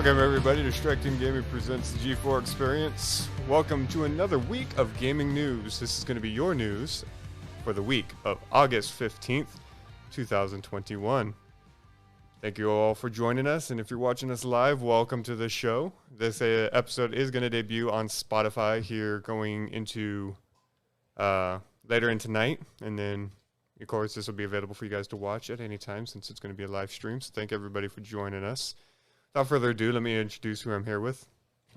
Welcome everybody to Strike Team Gaming presents the G4 Experience. Welcome to another week of gaming news. This is going to be your news for the week of August 15th, 2021. Thank you all for joining us, and if you're watching us live, welcome to the show. This episode is going to debut on Spotify here going into later in tonight, and then of course this will be available for you guys to watch at any time since it's going to be a live stream. So thank everybody for joining us. Without further ado, let me introduce who I'm here with.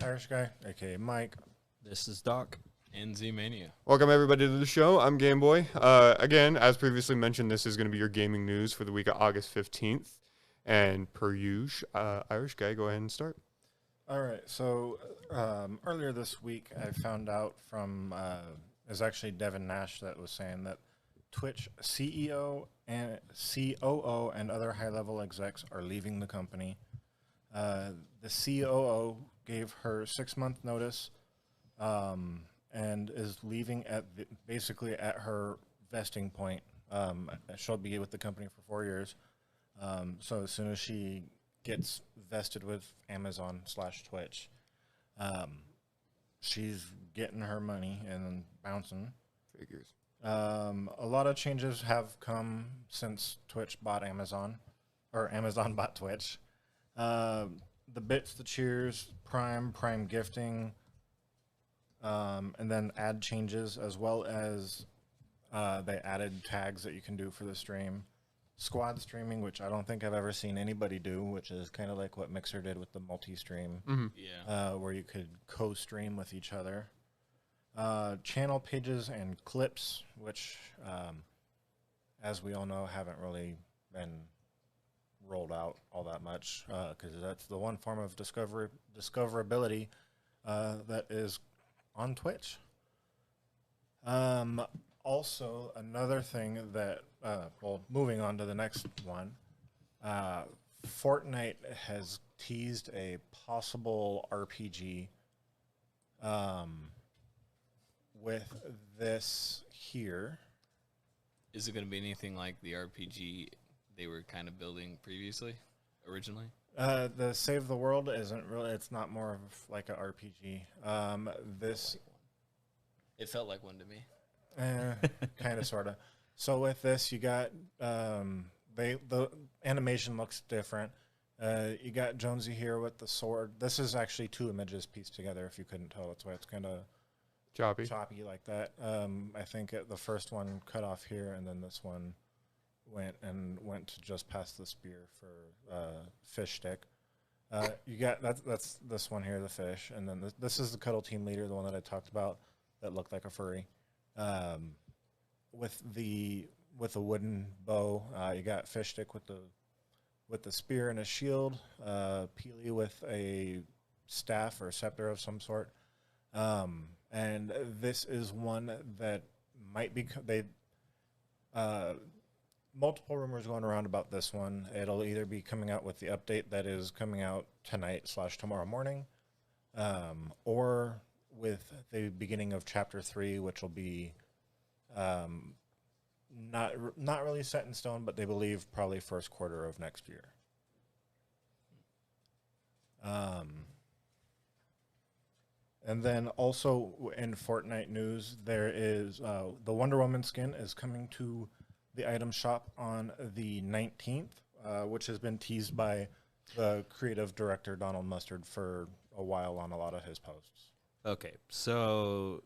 Irishguy, aka Mike. This is Doc and Zmainia. Welcome everybody to the show. I'm Game Boy. Again, as previously mentioned, this is going to be your gaming news for the week of August 15th. And per usual, Irishguy, go ahead and start. All right. So earlier this week, I found out from it was actually Devin Nash that was saying that Twitch CEO and COO and other high-level execs are leaving the company. The COO gave her 6-month notice and is leaving at basically at her vesting point. She'll be with the company for 4 years. So as soon as she gets vested with Amazon/Twitch, she's getting her money and bouncing. Figures. A lot of changes have come since Twitch bought Amazon, or Amazon bought Twitch. The bits, the cheers, Prime gifting, and then ad changes, as well as they added tags that you can do for the stream. Squad streaming, which I don't think I've ever seen anybody do, which is kind of like what Mixer did with the multi-stream, where you could co-stream with each other. Channel pages and clips, which, as we all know, haven't really been rolled out all that much, because that's the one form of discoverability that is on Twitch. Also, another thing that, moving on to the next one, Fortnite has teased a possible RPG with this here. Is it going to be anything like the RPG they were kind of building previously, originally? The Save the World isn't really, it's not more of like an RPG. It felt like one to me. Kind of, sort of. So with this, you got the animation looks different. You got Jonesy here with the sword. This is actually 2 images pieced together. If you couldn't tell, that's why it's kind of choppy like that. I think the first one cut off here, and then this one went to just past the spear for fish stick. You got that's this one here, the fish, and then this is the cuddle team leader, the one that I talked about that looked like a furry. With a wooden bow, you got fish stick with the spear and a shield. Peely with a staff or scepter of some sort. And this is one that might be multiple rumors going around about this one. It'll either be coming out with the update that is coming out tonight/tomorrow morning, or with the beginning of Chapter 3, which will be not really set in stone, but they believe probably first quarter of next year. And then also in Fortnite news, there is the Wonder Woman skin is coming to the item shop on the 19th, which has been teased by the creative director, Donald Mustard, for a while on a lot of his posts. Okay, so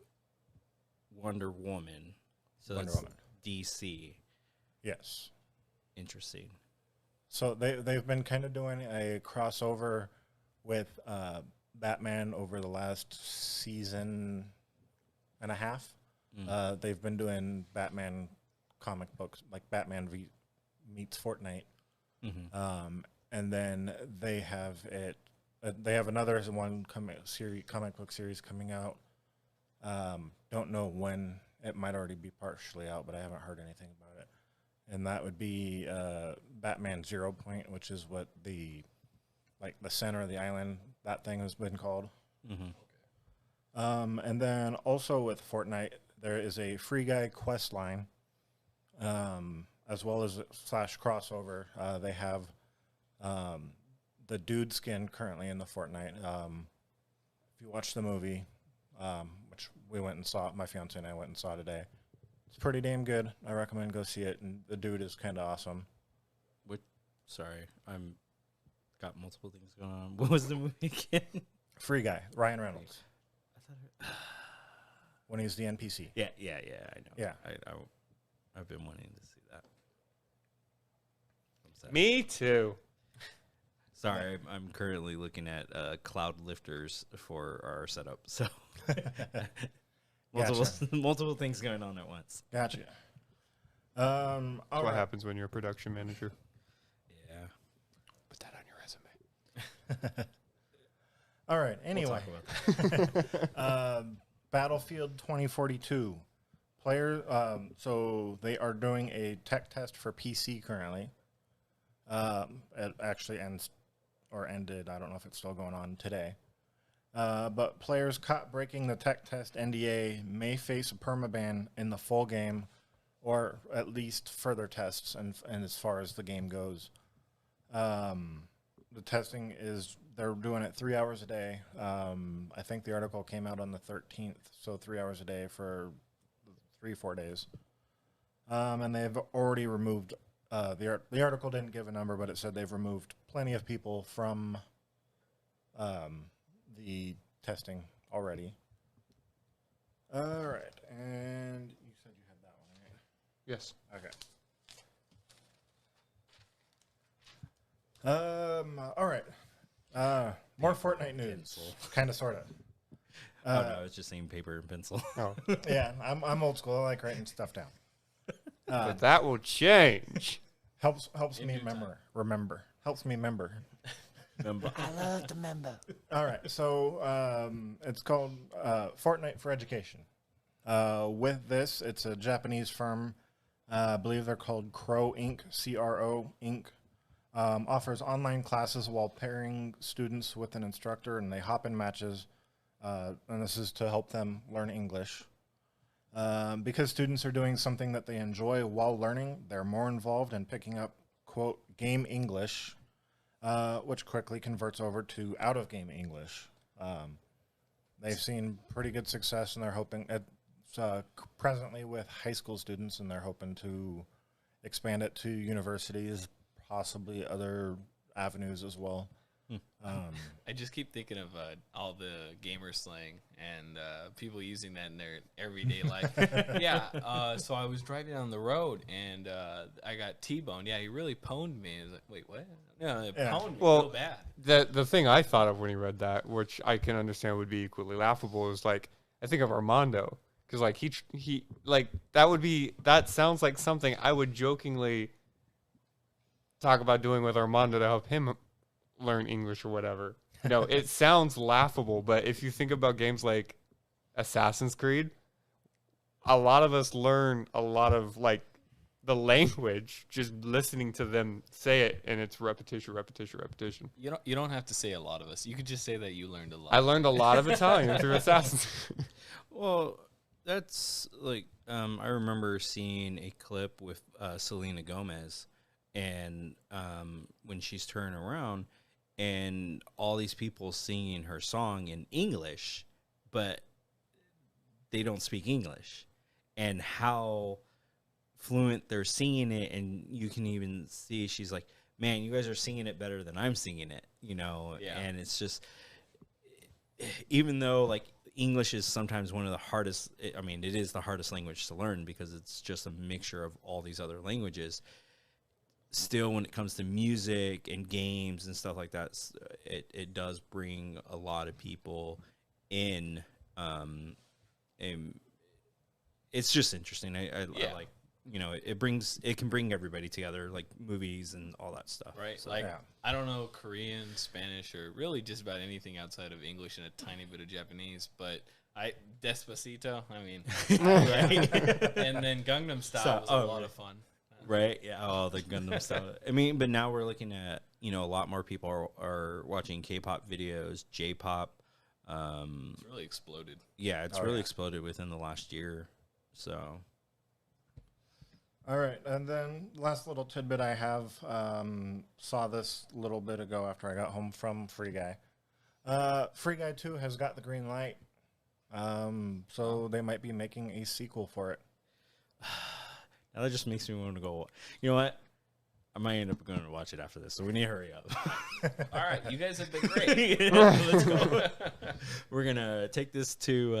Wonder Woman. So Wonder that's Woman. DC. Yes. Interesting. So they've been kind of doing a crossover with Batman over the last season and a half. They've been doing Batman comic books, like Batman meets Fortnite. And then they have another one comic book series coming out. Don't know when. It might already be partially out, but I haven't heard anything about it. And that would be Batman 0 Point, which is what the center of the island, that thing has been called. And then also with Fortnite, there is a Free Guy quest line, as well as /crossover. They have the dude skin currently in the Fortnite. If you watch the movie, which we went and saw, my fiance and I went and saw today, it's pretty damn good. I recommend go see it. And the dude is kind of awesome. Sorry, I'm got multiple things going on. What was the movie again? Free Guy, Ryan Reynolds. When he's the NPC. Yeah, I know. Yeah. I've been wanting to see that. I'm sorry. Me too. Sorry, I'm currently looking at cloud lifters for our setup. So multiple things going on at once. Gotcha. That's what happens when you're a production manager. Yeah. Put that on your resume. All right. Anyway, We'll talk about Battlefield 2042 players. So they are doing a tech test for PC currently. It actually ended. I don't know if it's still going on today. But players caught breaking the tech test NDA may face a permaban in the full game, or at least further tests. And as far as the game goes, the testing is. They're doing it 3 hours a day. I think the article came out on the 13th, so 3 hours a day for 3-4 days. And they've already removed, the article didn't give a number, but it said they've removed plenty of people from the testing already. All right, and you said you had that one, right? Yes. Okay. All right. More Fortnite news. Kind of, sort of. oh no, I was just saying paper and pencil. Oh. Yeah, I'm old school. I like writing stuff down. But that will change. Helps me remember. Helps me remember. I love to remember. All right, so it's called Fortnite for Education. With this, it's a Japanese firm. I believe they're called Crow Inc. CRO Inc. Offers online classes while pairing students with an instructor, and they hop in matches. And this is to help them learn English. Because students are doing something that they enjoy while learning, they're more involved in picking up, quote, game English, which quickly converts over to out-of-game English. They've seen pretty good success, and they're hoping, presently with high school students, and they're hoping to expand it to universities, possibly other avenues as well. I just keep thinking of all the gamer slang and people using that in their everyday life. Yeah, so I was driving down the road and I got T-boned. Yeah, he really pwned me. I was like, wait, what? No, it pwned me real bad. The thing I thought of when he read that, which I can understand would be equally laughable, is like, I think of Armando. Because like he like that sounds like something I would jokingly talk about doing with Armando to help him learn English or whatever. You know, it sounds laughable, but if you think about games like Assassin's Creed, a lot of us learn a lot of like the language just listening to them say it, and it's repetition. You don't have to say a lot of us. You could just say that you learned a lot. I learned a lot of Italian through Assassin's Creed. Well, that's like I remember seeing a clip with Selena Gomez. And when she's turning around and all these people singing her song in English, but they don't speak English, and how fluent they're singing it. And you can even see she's like, man, you guys are singing it better than I'm singing it, you know? Yeah. And it's just, even though like English is sometimes one of the hardest, I mean, it is the hardest language to learn because it's just a mixture of all these other languages. Still, when it comes to music and games and stuff like that, it does bring a lot of people in. And it's just interesting. I like, you know, it can bring everybody together, like movies and all that stuff. Right. So, like, yeah. I don't know Korean, Spanish, or really just about anything outside of English and a tiny bit of Japanese, but Despacito, I mean, right? And then Gangnam Style was a lot of fun. Right, yeah, oh, the Gundam stuff. I mean, but now we're looking at, you know, a lot more people are watching K-pop videos, J-pop. It's really exploded. Yeah, it's really exploded within the last year. So, All right, and then last little tidbit I have, saw this a little bit ago after I got home from Free Guy. Free Guy 2 has got the green light, so they might be making a sequel for it. Now that just makes me want to go. You know what? I might end up going to watch it after this, so we need to hurry up. All right, you guys have been great. Yeah, let's go. We're gonna take this to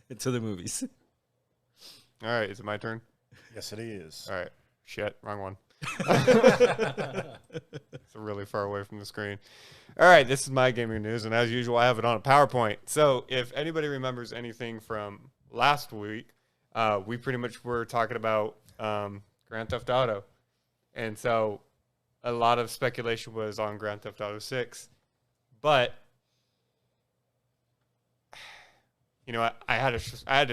the movies. All right, is it my turn? Yes, it is. All right. Shit, wrong one. It's really far away from the screen. All right, this is my gaming news, and as usual, I have it on a PowerPoint. So if anybody remembers anything from last week, we pretty much were talking about Grand Theft Auto. And so a lot of speculation was on Grand Theft Auto 6. But, you know, I had to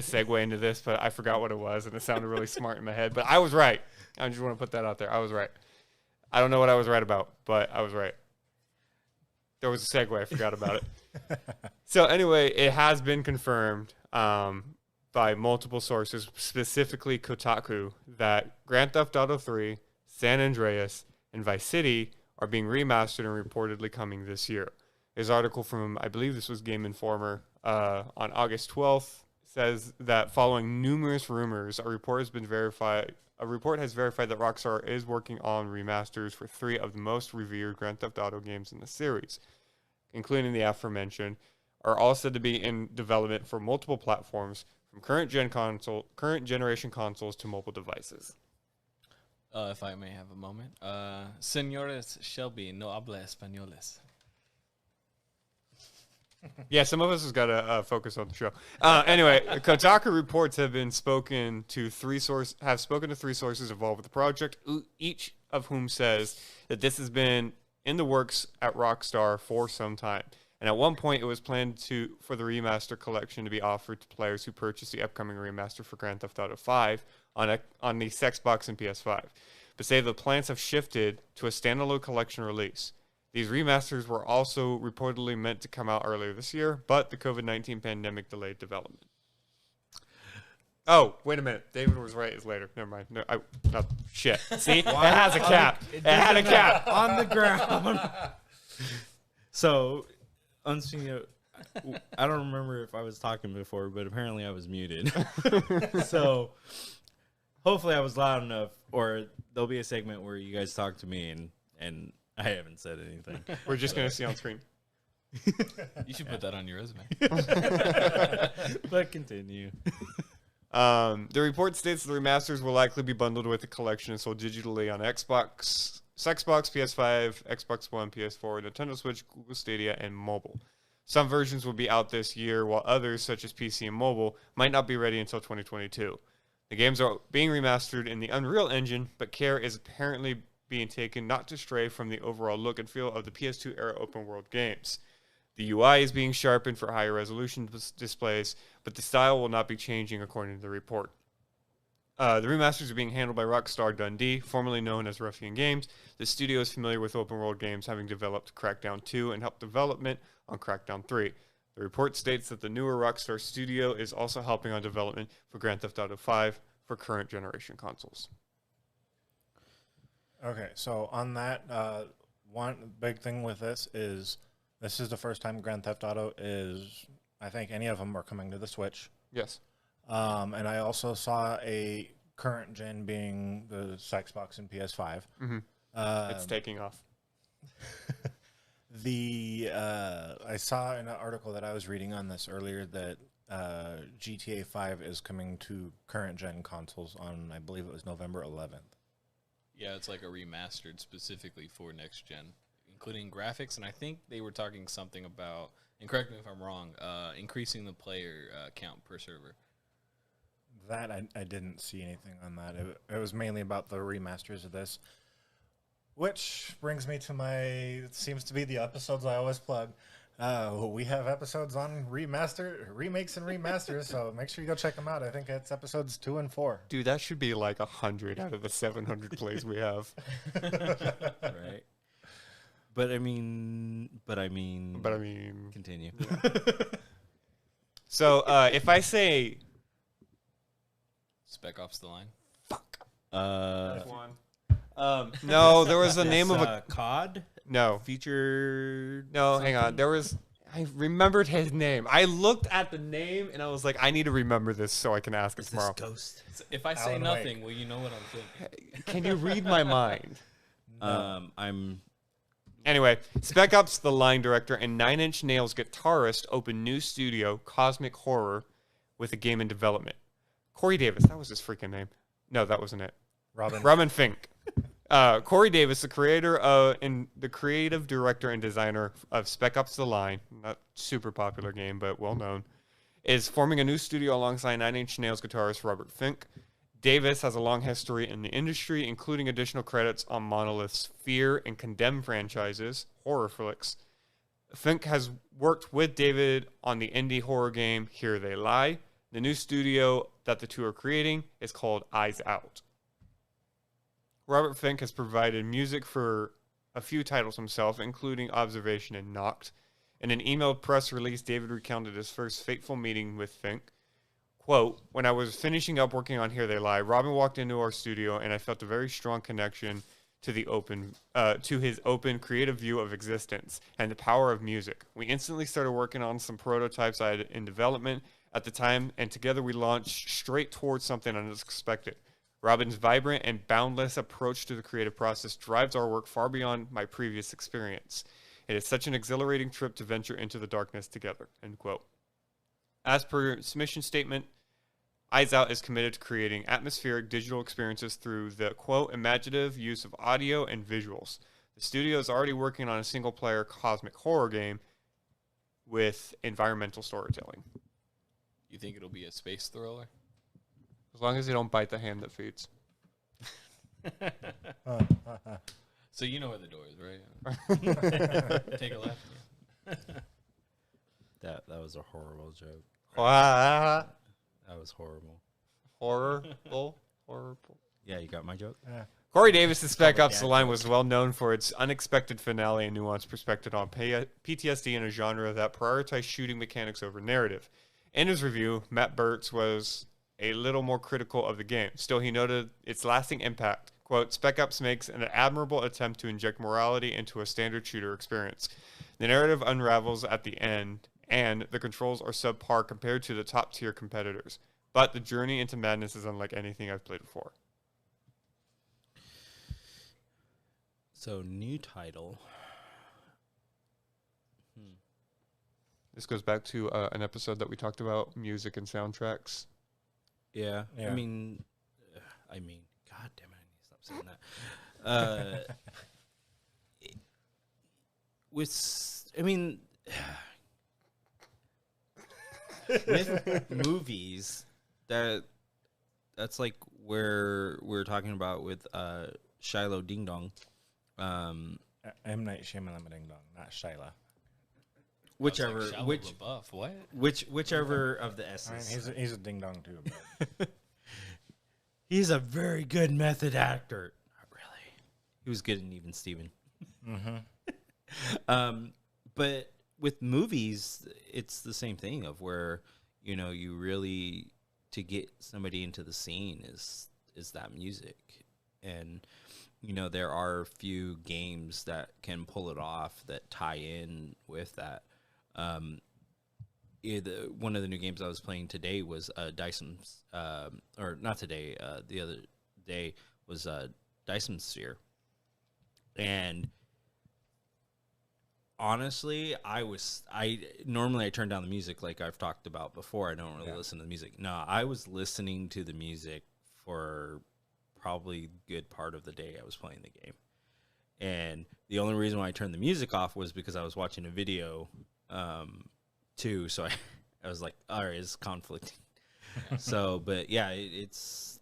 segue into this, but I forgot what it was, and it sounded really smart in my head. But I was right. I just want to put that out there. I was right. I don't know what I was right about, but I was right. There was a segue. I forgot about it. So anyway, it has been confirmed by multiple sources, specifically Kotaku, that Grand Theft Auto 3, San Andreas, and Vice City are being remastered and reportedly coming this year. His article from, I believe this was Game Informer, on August 12th says that following numerous rumors, a report has verified that Rockstar is working on remasters for 3 of the most revered Grand Theft Auto games in the series, including the aforementioned, are all said to be in development for multiple platforms, from current generation consoles to mobile devices. If I may have a moment. Señores Shelby, no habla españoles. Yeah, some of us has got to focus on the show. Anyway, Kotaku reports have spoken to 3 sources involved with the project, each of whom says that this has been in the works at Rockstar for some time. And at one point, it was planned for the remaster collection to be offered to players who purchased the upcoming remaster for Grand Theft Auto 5 on the Xbox and PS5. But say the plans have shifted to a standalone collection release. These remasters were also reportedly meant to come out earlier this year, but the COVID-19 pandemic delayed development. Oh, wait a minute. David was right. It's later. Never mind. No, shit. See? It has a cap. It had a cap. On the ground. So, unseen, I don't remember if I was talking before, but apparently I was muted. So, hopefully I was loud enough, or there'll be a segment where you guys talk to me and I haven't said anything. We're just going to see on screen. You should put that on your resume. But continue. The report states the remasters will likely be bundled with the collection and sold digitally on Xbox, PS5, Xbox One, PS4, Nintendo Switch, Google Stadia, and mobile. Some versions will be out this year, while others, such as PC and mobile, might not be ready until 2022. The games are being remastered in the Unreal Engine, but care is apparently being taken not to stray from the overall look and feel of the PS2 era open world games. The UI is being sharpened for higher resolution displays, but the style will not be changing according to the report. The remasters are being handled by Rockstar Dundee, formerly known as Ruffian Games. The studio is familiar with open world games, having developed Crackdown 2 and helped development on Crackdown 3. The report states that the newer Rockstar studio is also helping on development for Grand Theft Auto 5 for current generation consoles. Okay, so on that, one big thing with this is the first time Grand Theft Auto is, I think any of them are coming to the Switch. Yes. And I also saw a current gen being the Xbox and PS5. Mm-hmm. It's taking off. I saw in an article that I was reading on this earlier that GTA 5 is coming to current gen consoles on, I believe it was November 11th. Yeah, it's like a remastered specifically for next gen, including graphics, and I think they were talking something about, and correct me if I'm wrong, increasing the player count per server. That I didn't see anything on that. It was mainly about the remasters of this, which brings me to it seems to be the episodes I always plug. We have episodes on remakes and remasters, so make sure you go check them out. I think it's episodes 2 and 4. Dude, that should be like 100 out of the 700 plays we have. Right. But I mean, continue. Yeah. So if I say Spec Ops: The Line. fuck, One. No, there was the name of a COD. no Featured. no. something? Hang on, there was. I remembered his name. I looked at the name and I was like, I need to remember this so I can ask it Is tomorrow. this Ghost? So if I say Alan nothing, Wake. will you know what I'm thinking? Can you read my mind? I'm. Anyway, Spec Ops The Line director and Nine Inch Nails guitarist open new studio, Cosmic Horror, with a game in development. Corey Davis, that was his freaking name. No, that wasn't it. Robin Fink. Corey Davis, the creator and the creative director and designer of Spec Ops The Line, not super popular game, but well known, is forming a new studio alongside Nine Inch Nails guitarist Robert Fink. Davis has a long history in the industry, including additional credits on Monolith's Fear and Condemn franchises, horror flicks. Fink has worked with David on the indie horror game Here They Lie. The new studio that the two are creating is called Eyes Out. Robert Fink has provided music for a few titles himself, including Observation and Knocked. In an emailed press release, David recounted his first fateful meeting with Fink. Quote, when I was finishing up working on Here They Lie, Robin walked into our studio and I felt a very strong connection to his open, creative view of existence and the power of music. We instantly started working on some prototypes I had in development at the time, and together we launched straight towards something unexpected. Robin's vibrant and boundless approach to the creative process drives our work far beyond my previous experience. It is such an exhilarating trip to venture into the darkness together, end quote. As per its mission statement, Eyes Out is committed to creating atmospheric digital experiences through the, quote, imaginative use of audio and visuals. The studio is already working on a single-player cosmic horror game with environmental storytelling. You think it'll be a space thriller? As long as they don't bite the hand that feeds. So you know where the door is, right? Take a left. Yeah. That was a horrible joke. That was horrible. Horrible. Yeah, you got my joke? Corey Davis' Spec Ops The Line was well known for its unexpected finale and nuanced perspective on PTSD in a genre that prioritized shooting mechanics over narrative. In his review, Matt Burtz was a little more critical of the game. Still, he noted its lasting impact. Quote, Spec Ops makes an admirable attempt to inject morality into a standard shooter experience. The narrative unravels at the end, and the controls are subpar compared to the top-tier competitors. But the journey into madness is unlike anything I've played before. So, new title. This goes back to an episode that we talked about, music and soundtracks. Yeah. Yeah. I mean, God damn it, I need to stop saying that. With movies, that's like where we're talking about with Shiloh Ding Dong. M. Night Shyamalan Ding Dong, not Shyla. Whichever, Like Shia LaBeouf, what? whichever of the S's. I mean, he's a ding dong too. But He's a very good method actor. Not really. He was good in Even Steven. But with movies, it's the same thing of where, you really, to get somebody into the scene is that music. And, there are a few games that can pull it off that tie in with that. One of the new games I was playing today was Dyson's, or not today, the other day was Dyson Sphere. And honestly, I normally turn down the music like I've talked about before. I don't really listen to the music. No, I was listening to the music for probably a good part of the day I was playing the game. And the only reason why I turned the music off was because I was watching a video too. So I was like, all right, it's conflicting. So, but yeah, it's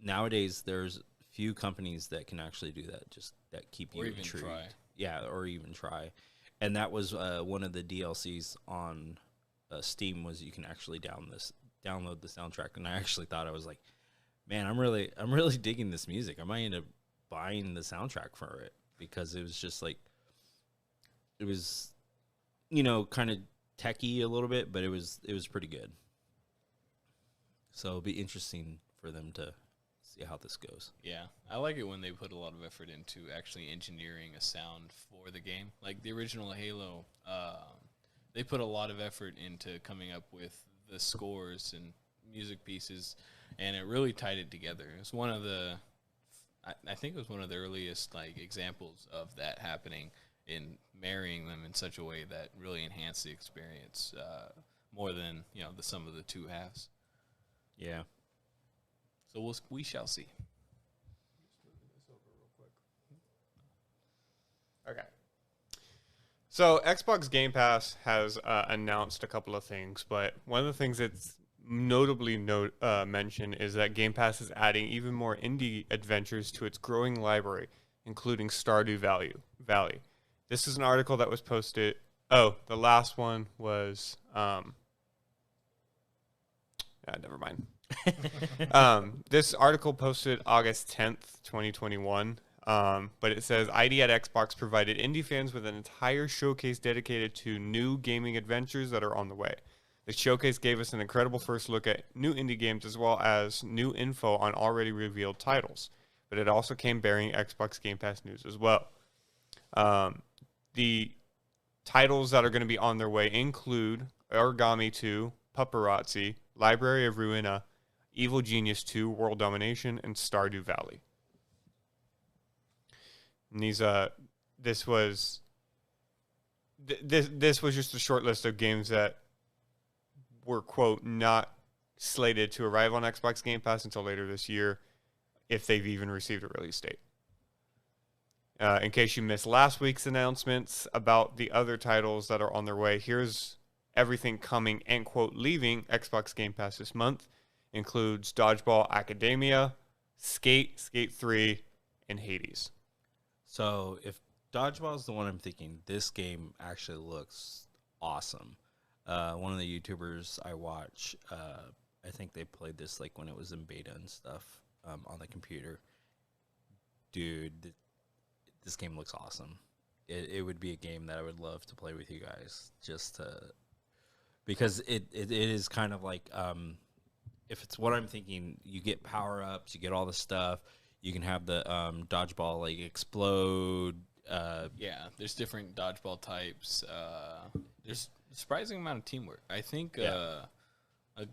nowadays there's few companies that can actually do that. Just that keep you intrigued. Try. Yeah, or even try. And that was one of the DLCs on Steam was you can actually download the soundtrack. And I actually thought, I was like, man, I'm really digging this music. I might end up buying the soundtrack for it, because it was just like, it was, kind of techie a little bit, but it was pretty good. So it'll be interesting for them to see how this goes. Yeah, I like it when they put a lot of effort into actually engineering a sound for the game. Like the original Halo, they put a lot of effort into coming up with the scores and music pieces, and it really tied it together. It's one of the, I think it was one of the earliest like examples of that happening, in marrying them in such a way that really enhanced the experience more than the sum of the two halves. Yeah. So we shall see. Okay. So Xbox Game Pass has announced a couple of things, but one of the things that's notably mentioned is that Game Pass is adding even more indie adventures to its growing library, including Stardew Valley. This is an article that was posted. Oh, the last one was. Never mind. This article posted August 10th, 2021. But it says ID at Xbox provided indie fans with an entire showcase dedicated to new gaming adventures that are on the way. The showcase gave us an incredible first look at new indie games as well as new info on already revealed titles. But it also came bearing Xbox Game Pass news as well. The titles that are going to be on their way include Origami 2, Paparazzi, Library of Ruina, Evil Genius 2, World Domination, and Stardew Valley. And this was just a short list of games that were, quote, not slated to arrive on Xbox Game Pass until later this year, if they've even received a release date. In case you missed last week's announcements about the other titles that are on their way, here's everything coming and, quote, leaving Xbox Game Pass this month. Includes Dodgeball Academia, Skate 3, and Hades. So if Dodgeball is the one I'm thinking, this game actually looks awesome. One of the YouTubers I watch, I think they played this like when it was in beta and stuff on the computer. Dude, this game looks awesome. It would be a game that I would love to play with you guys, because it is kind of like, if it's what I'm thinking, you get power-ups, you get all the stuff. You can have the dodgeball like explode. Yeah, there's different dodgeball types. There's a surprising amount of teamwork. I think a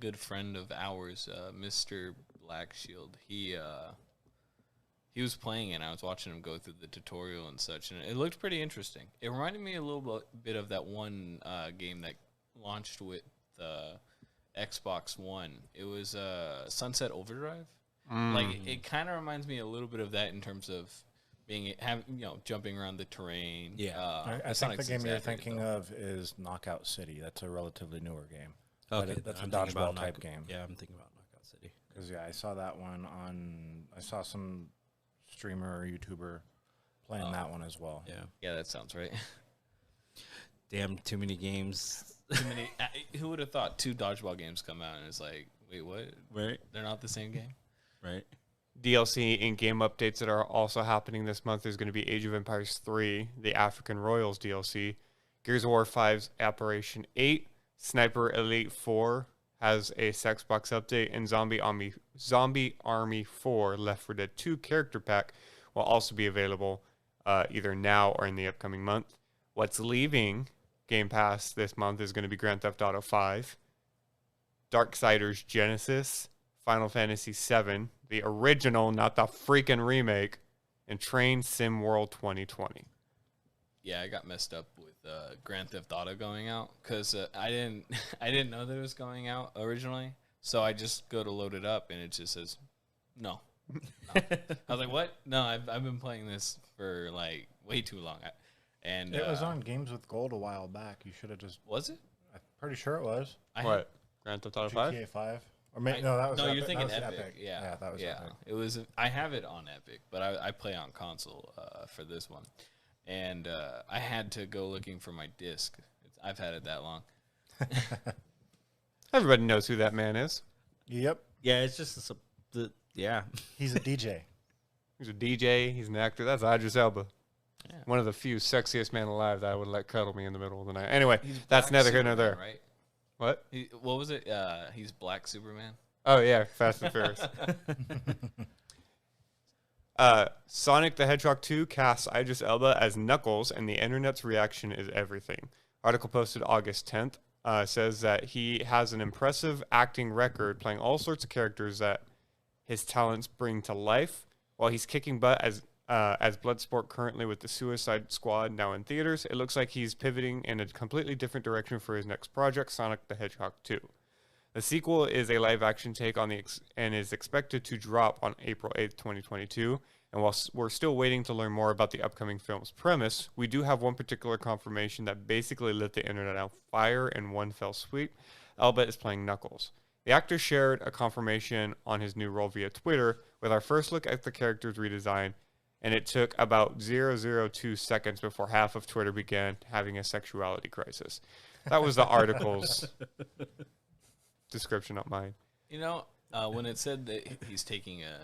good friend of ours, Mr. Blackshield, he was playing it, and I was watching him go through the tutorial and such, and it looked pretty interesting. It reminded me a little bit of that one game that launched with the Xbox One. It was Sunset Overdrive. Like, it kind of reminds me a little bit of that in terms of jumping around the terrain. Yeah, I think the game you're thinking of is Knockout City. That's a relatively newer game. Okay, that's a dodgeball type game. Yeah, I'm thinking about Knockout City. Because I saw that one I saw some streamer or YouTuber playing that one as well. Yeah, that sounds right. Damn, too many games. Too many. Who would have thought 2 dodgeball games come out and it's like, wait, what? Right, they're not the same game. Right. DLC in-game updates that are also happening this month. There's going to be Age of Empires 3, the African Royals DLC, Gears of War 5's Operation 8, Sniper Elite 4 has a Sexbox update, and Zombie Army 4 Left 4 Dead 2 character pack will also be available either now or in the upcoming month. What's leaving Game Pass this month is going to be Grand Theft Auto 5, Darksiders Genesis, Final Fantasy VII, the original, not the freaking remake, and Train Sim World 2020. Yeah, I got messed up with Grand Theft Auto going out because I didn't know that it was going out originally. So I just go to load it up and it just says no. I was like, what? No, I've been playing this for like way too long. And it was on Games with Gold a while back. You should have just. Was it? I'm pretty sure it was. What? Grand Theft Auto 5? GTA 5. Or no, that was. No, Epic. you're thinking Epic. Epic. Yeah, that was Epic. It was. I have it on Epic, but I play on console for this one, and I had to go looking for my disc. I've had it that long. Everybody knows who that man is. Yep. Yeah, it's just yeah. He's a DJ. He's a DJ. He's an actor. That's Idris Elba. Yeah. One of the few sexiest men alive that I would let cuddle me in the middle of the night. Anyway, that's neither here nor there. Right? What? What was it? He's Black Superman. Oh, yeah. Fast and Furious. Sonic the Hedgehog 2 casts Idris Elba as Knuckles, and the internet's reaction is everything. Article posted August 10th says that he has an impressive acting record, playing all sorts of characters that his talents bring to life. While he's kicking butt as Bloodsport currently with the Suicide Squad now in theaters, it looks like he's pivoting in a completely different direction for his next project, Sonic the Hedgehog 2. The sequel is a live-action take on and is expected to drop on April 8th, 2022. And while we're still waiting to learn more about the upcoming film's premise, we do have one particular confirmation that basically lit the internet on fire in one fell swoop. Elba is playing Knuckles. The actor shared a confirmation on his new role via Twitter with our first look at the character's redesign, and it took about 0.02 seconds before half of Twitter began having a sexuality crisis. That was the article's description, not mine. You know, when it said that he's taking a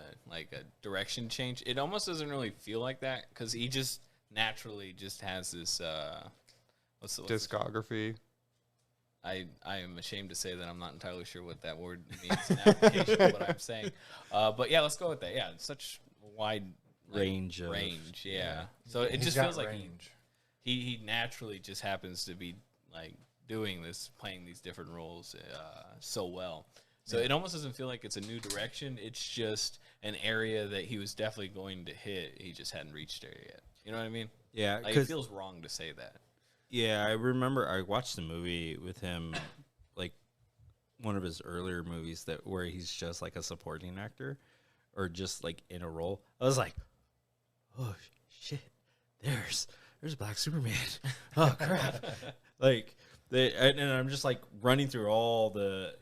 direction change, it almost doesn't really feel like that because he just naturally just has this what's discography. I am ashamed to say that I'm not entirely sure what that word means in application to what I'm saying. But yeah, let's go with that. Yeah, it's such a wide range. Yeah. So it just feels like he naturally just happens to be like doing this, playing these different roles so well. So it almost doesn't feel like it's a new direction. It's just an area that he was definitely going to hit. He just hadn't reached there yet. You know what I mean? Yeah. Like, it feels wrong to say that. Yeah, I remember I watched the movie with him, like one of his earlier movies where he's just like a supporting actor or just like in a role. I was like, oh shit, there's Black Superman. Oh crap. And I'm just like running through all the,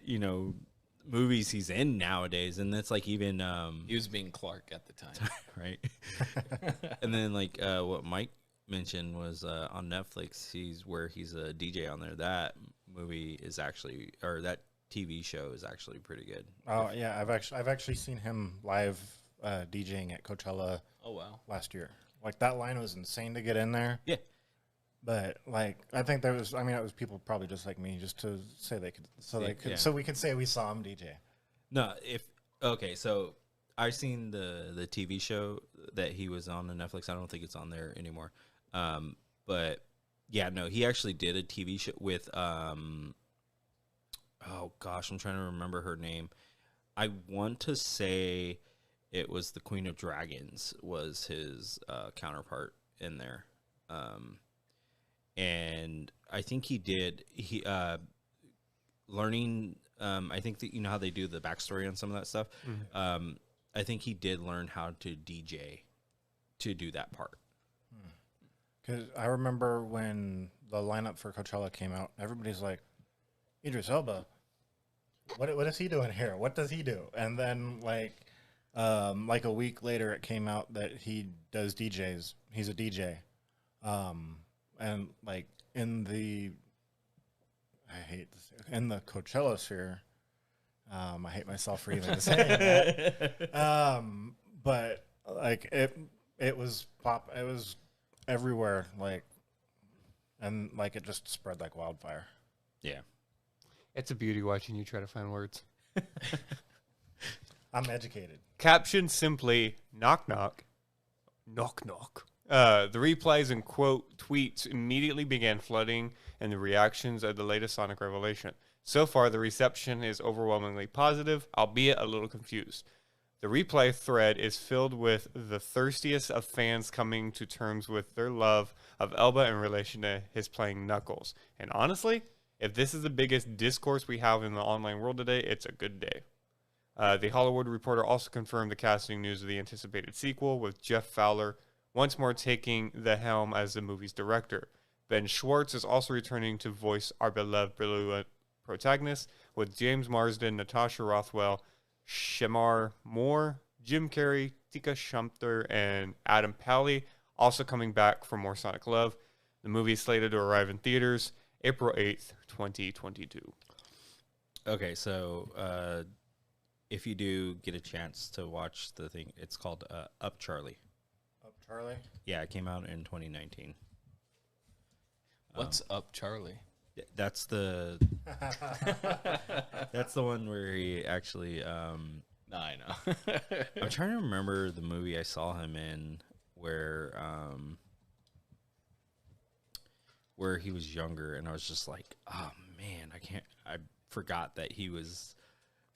movies he's in nowadays, and that's like even he was being Clark at the time. Right. And then like what Mike mentioned was on Netflix, he's a DJ on there. That movie is actually, or that TV show is actually pretty good. Oh yeah, I've actually seen him live DJing at Coachella. Oh wow. Last year. Like that line was insane to get in there. Yeah. But like I think it was people probably just like me, just to say so we could say we saw him DJ. No, so I've seen the TV show that he was on Netflix. I don't think it's on there anymore. But yeah, no, he actually did a TV show with oh gosh, I'm trying to remember her name. I want to say it was the Queen of Dragons was his counterpart in there. And I think learning, I think that, how they do the backstory on some of that stuff. Mm-hmm. I think he did learn how to DJ to do that part. Because I remember when the lineup for Coachella came out, everybody's like, Idris Elba, what is he doing here? What does he do? And then like a week later, it came out that he does DJs. He's a DJ. And like in the Coachella sphere, I hate myself for even saying that. But like it was everywhere, like, and like it just spread like wildfire. Yeah, it's a beauty watching you try to find words. I'm educated. Caption simply knock knock, knock knock. The replies and quote tweets immediately began flooding, and the reactions of the latest Sonic revelation. So far, the reception is overwhelmingly positive, albeit a little confused. The replay thread is filled with the thirstiest of fans coming to terms with their love of Elba in relation to his playing Knuckles. And honestly, if this is the biggest discourse we have in the online world today, it's a good day. The Hollywood Reporter also confirmed the casting news of the anticipated sequel, with Jeff Fowler once more taking the helm as the movie's director. Ben Schwartz is also returning to voice our beloved brilliant protagonist, with James Marsden, Natasha Rothwell, Shemar Moore, Jim Carrey, Tika Sumpter, and Adam Pally also coming back for more Sonic love. The movie is slated to arrive in theaters April 8th, 2022. Okay, so if you do get a chance to watch the thing, it's called Up Charlie. Up Charlie? Yeah, it came out in 2019. What's Up Charlie? That's the that's the one where he actually No, I know. I'm trying to remember the movie I saw him in where he was younger, and I was just like, oh man, I forgot that he was.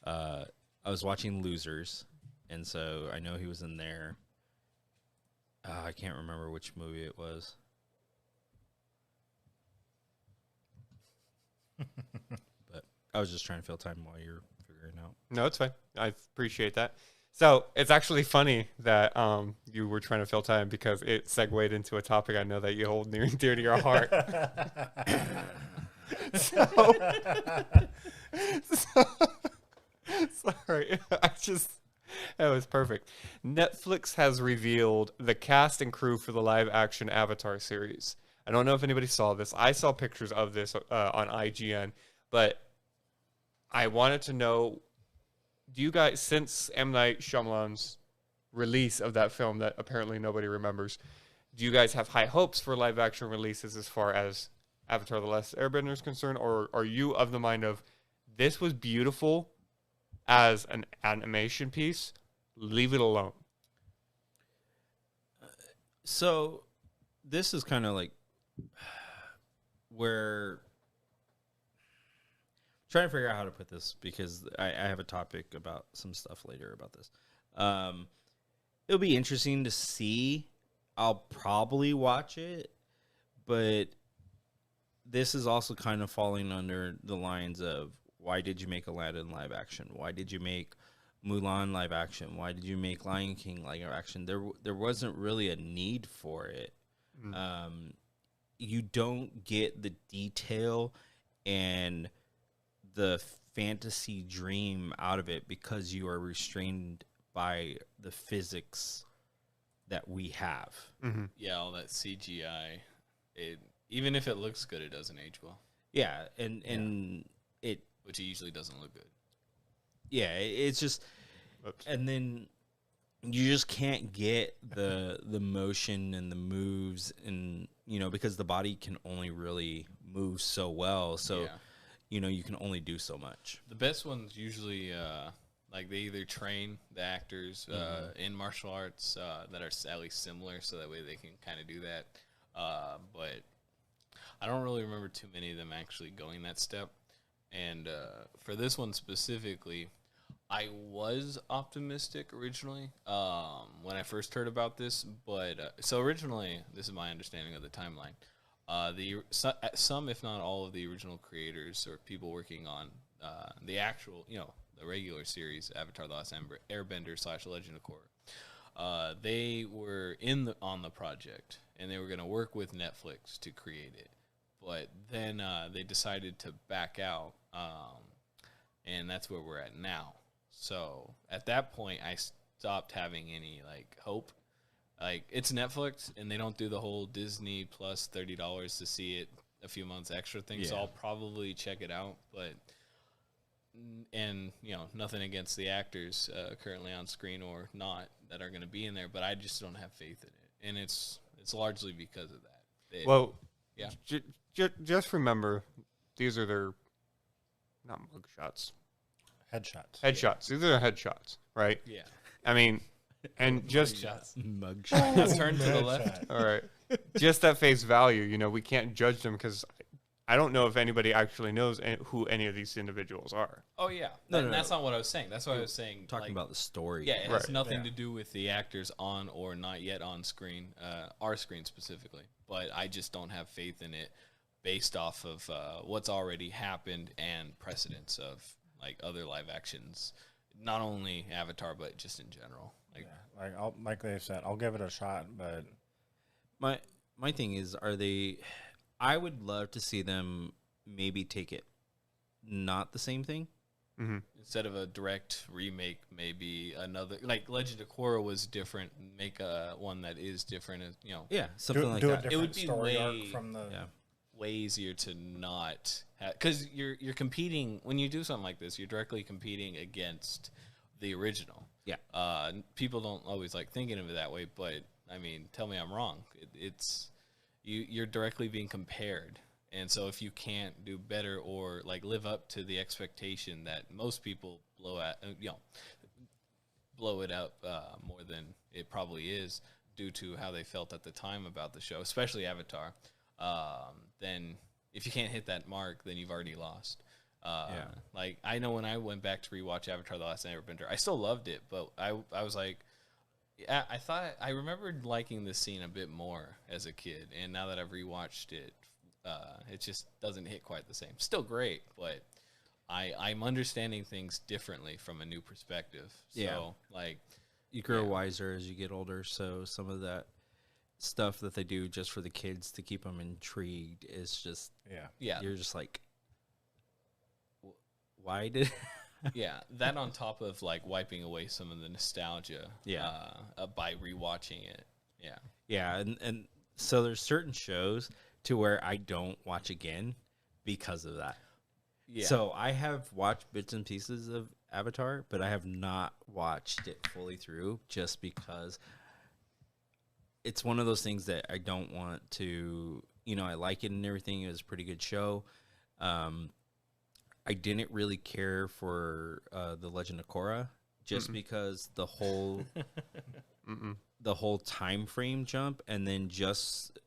I was watching Losers, and so I know he was in there. I can't remember which movie it was. But I was just trying to fill time while you're figuring out. No, it's fine. I appreciate that. So it's actually funny that you were trying to fill time because it segued into a topic I know that you hold near and dear to your heart. Sorry, that was perfect. Netflix has revealed the cast and crew for the live-action Avatar series. I don't know if anybody saw this. I saw pictures of this on IGN, but I wanted to know, do you guys, since M. Night Shyamalan's release of that film that apparently nobody remembers, do you guys have high hopes for live-action releases as far as Avatar The Last Airbender is concerned, or are you of the mind of, this was beautiful as an animation piece, leave it alone? So this is kind of like where trying to figure out how to put this, because I have a topic about some stuff later about this. It'll be interesting to see. I'll probably watch it, but this is also kind of falling under the lines of, why did you make Aladdin live action? Why did you make Mulan live action? Why did you make Lion King live action? There wasn't really a need for it. You don't get the detail and the fantasy dream out of it because you are restrained by the physics that we have. Mm-hmm. Yeah, all that CGI. Even if it looks good, it doesn't age well. Yeah, and it, which it usually doesn't look good. Yeah, it's just, Oops. And then you just can't get the motion and the moves, and because the body can only really move so well. So you can only do so much. The best ones usually like they either train the actors in martial arts that are at least similar, so that way they can kind of do that. But I don't really remember too many of them actually going that step. And for this one specifically, I was optimistic originally when I first heard about this. But so originally, this is my understanding of the timeline. Some, if not all, of the original creators or people working on the actual, the regular series, Avatar: The Last Airbender / Legend of Korra, they were on the project, and they were going to work with Netflix to create it. But then they decided to back out, and that's where we're at now. So at that point, I stopped having any hope. It's Netflix, and they don't do the whole Disney plus $30 to see it a few months extra thing. Yeah. So I'll probably check it out. But nothing against the actors currently on screen or not that are going to be in there, but I just don't have faith in it, and it's largely because of that. Yeah. Just remember, these are their, not mugshots. Headshots. Headshots. These are headshots, right? Yeah. I mean, and just... Mugshots. Turn to the left. All right. Just at face value, we can't judge them because I don't know if anybody actually knows who any of these individuals are. Oh, yeah. No, that's not what I was saying. That's what I was saying. Talking about the story. Yeah, it has nothing to do with the actors on or not yet on screen, our screen specifically. But I just don't have faith in it based off of what's already happened and precedents of other live actions, not only Avatar, but just in general. Like they said, I'll give it a shot, but my thing is, I would love to see them maybe take it not the same thing. Mm-hmm. Instead of a direct remake, maybe another, Legend of Korra was different. Make one that is different, something like that. It would be way from the way easier to not because you're competing when you do something like this. You're directly competing against the original. Yeah. People don't always like thinking of it that way, but I mean, tell me I'm wrong. It's you're directly being compared. And so if you can't do better or live up to the expectation that most people blow at, blow it up more than it probably is due to how they felt at the time about the show, especially Avatar, then if you can't hit that mark, then you've already lost. Like, I know when I went back to rewatch Avatar: The Last Airbender, I still loved it, but I was like, I remembered liking this scene a bit more as a kid, and now that I've rewatched it, it just doesn't hit quite the same. Still great, but I'm understanding things differently from a new perspective. So, like, you grow wiser as you get older, so some of that stuff that they do just for the kids to keep them intrigued is just you're just like, why did that on top of like wiping away some of the nostalgia by rewatching it. And so there's certain shows to where I don't watch again because of that. So I have watched bits and pieces of Avatar, but I have not watched it fully through just because it's one of those things that I don't want to, I like it and everything. It was a pretty good show. I didn't really care for the Legend of Korra just because the whole time frame jump and then just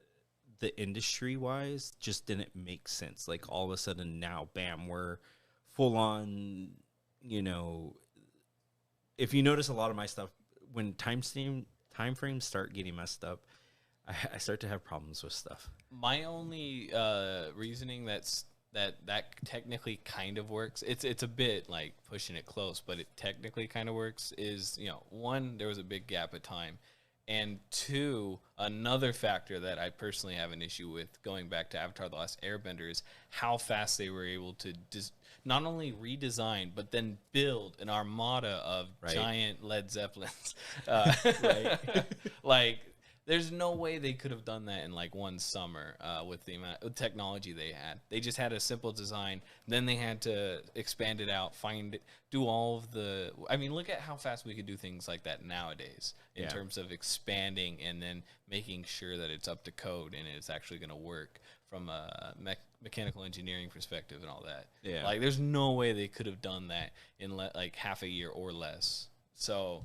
the industry wise just didn't make sense. Like all of a sudden now, bam, we're full on, if you notice a lot of my stuff, when time frames start getting messed up, I start to have problems with stuff. My only reasoning that technically kind of works, it's a bit like pushing it close, but it technically kind of works, is, one, there was a big gap of time, and two, another factor that I personally have an issue with going back to Avatar: The Last Airbender is how fast they were able to not only redesign, but then build an armada of giant Led Zeppelins. Like, there's no way they could have done that in like one summer with the amount of technology they had. They just had a simple design. Then they had to expand it out, do all of the... I mean, look at how fast we could do things like that nowadays in terms of expanding and then making sure that it's up to code and it's actually going to work from a mechanical engineering perspective and all that. Yeah. Like, there's no way they could have done that in like half a year or less. So...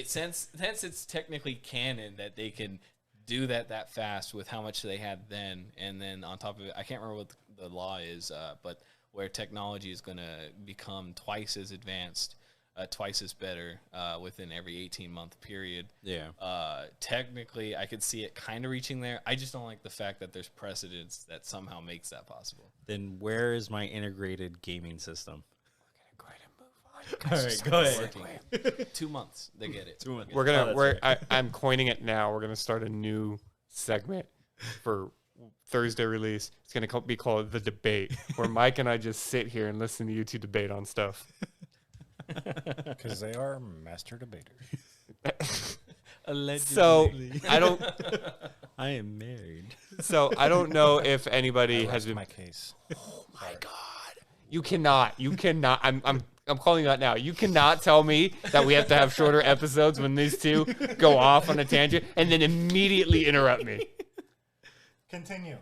Since it's technically canon that they can do that fast with how much they had then, and then on top of it, I can't remember what the law is, but where technology is going to become twice as advanced, twice as better within every 18-month period. Yeah. Technically, I could see it kind of reaching there. I just don't like the fact that there's precedence that somehow makes that possible. Then where is my integrated gaming system? All right, go ahead. 2 months, they get it. 2 months. I'm coining it now. We're gonna start a new segment for Thursday release. It's gonna be called The Debate, where Mike and I just sit here and listen to you two debate on stuff. Because they are master debaters. Allegedly. So I am married. So I don't know if anybody has been. My case. Oh my God! You cannot. I'm calling you out now. You cannot tell me that we have to have shorter episodes when these two go off on a tangent and then immediately interrupt me. Continue.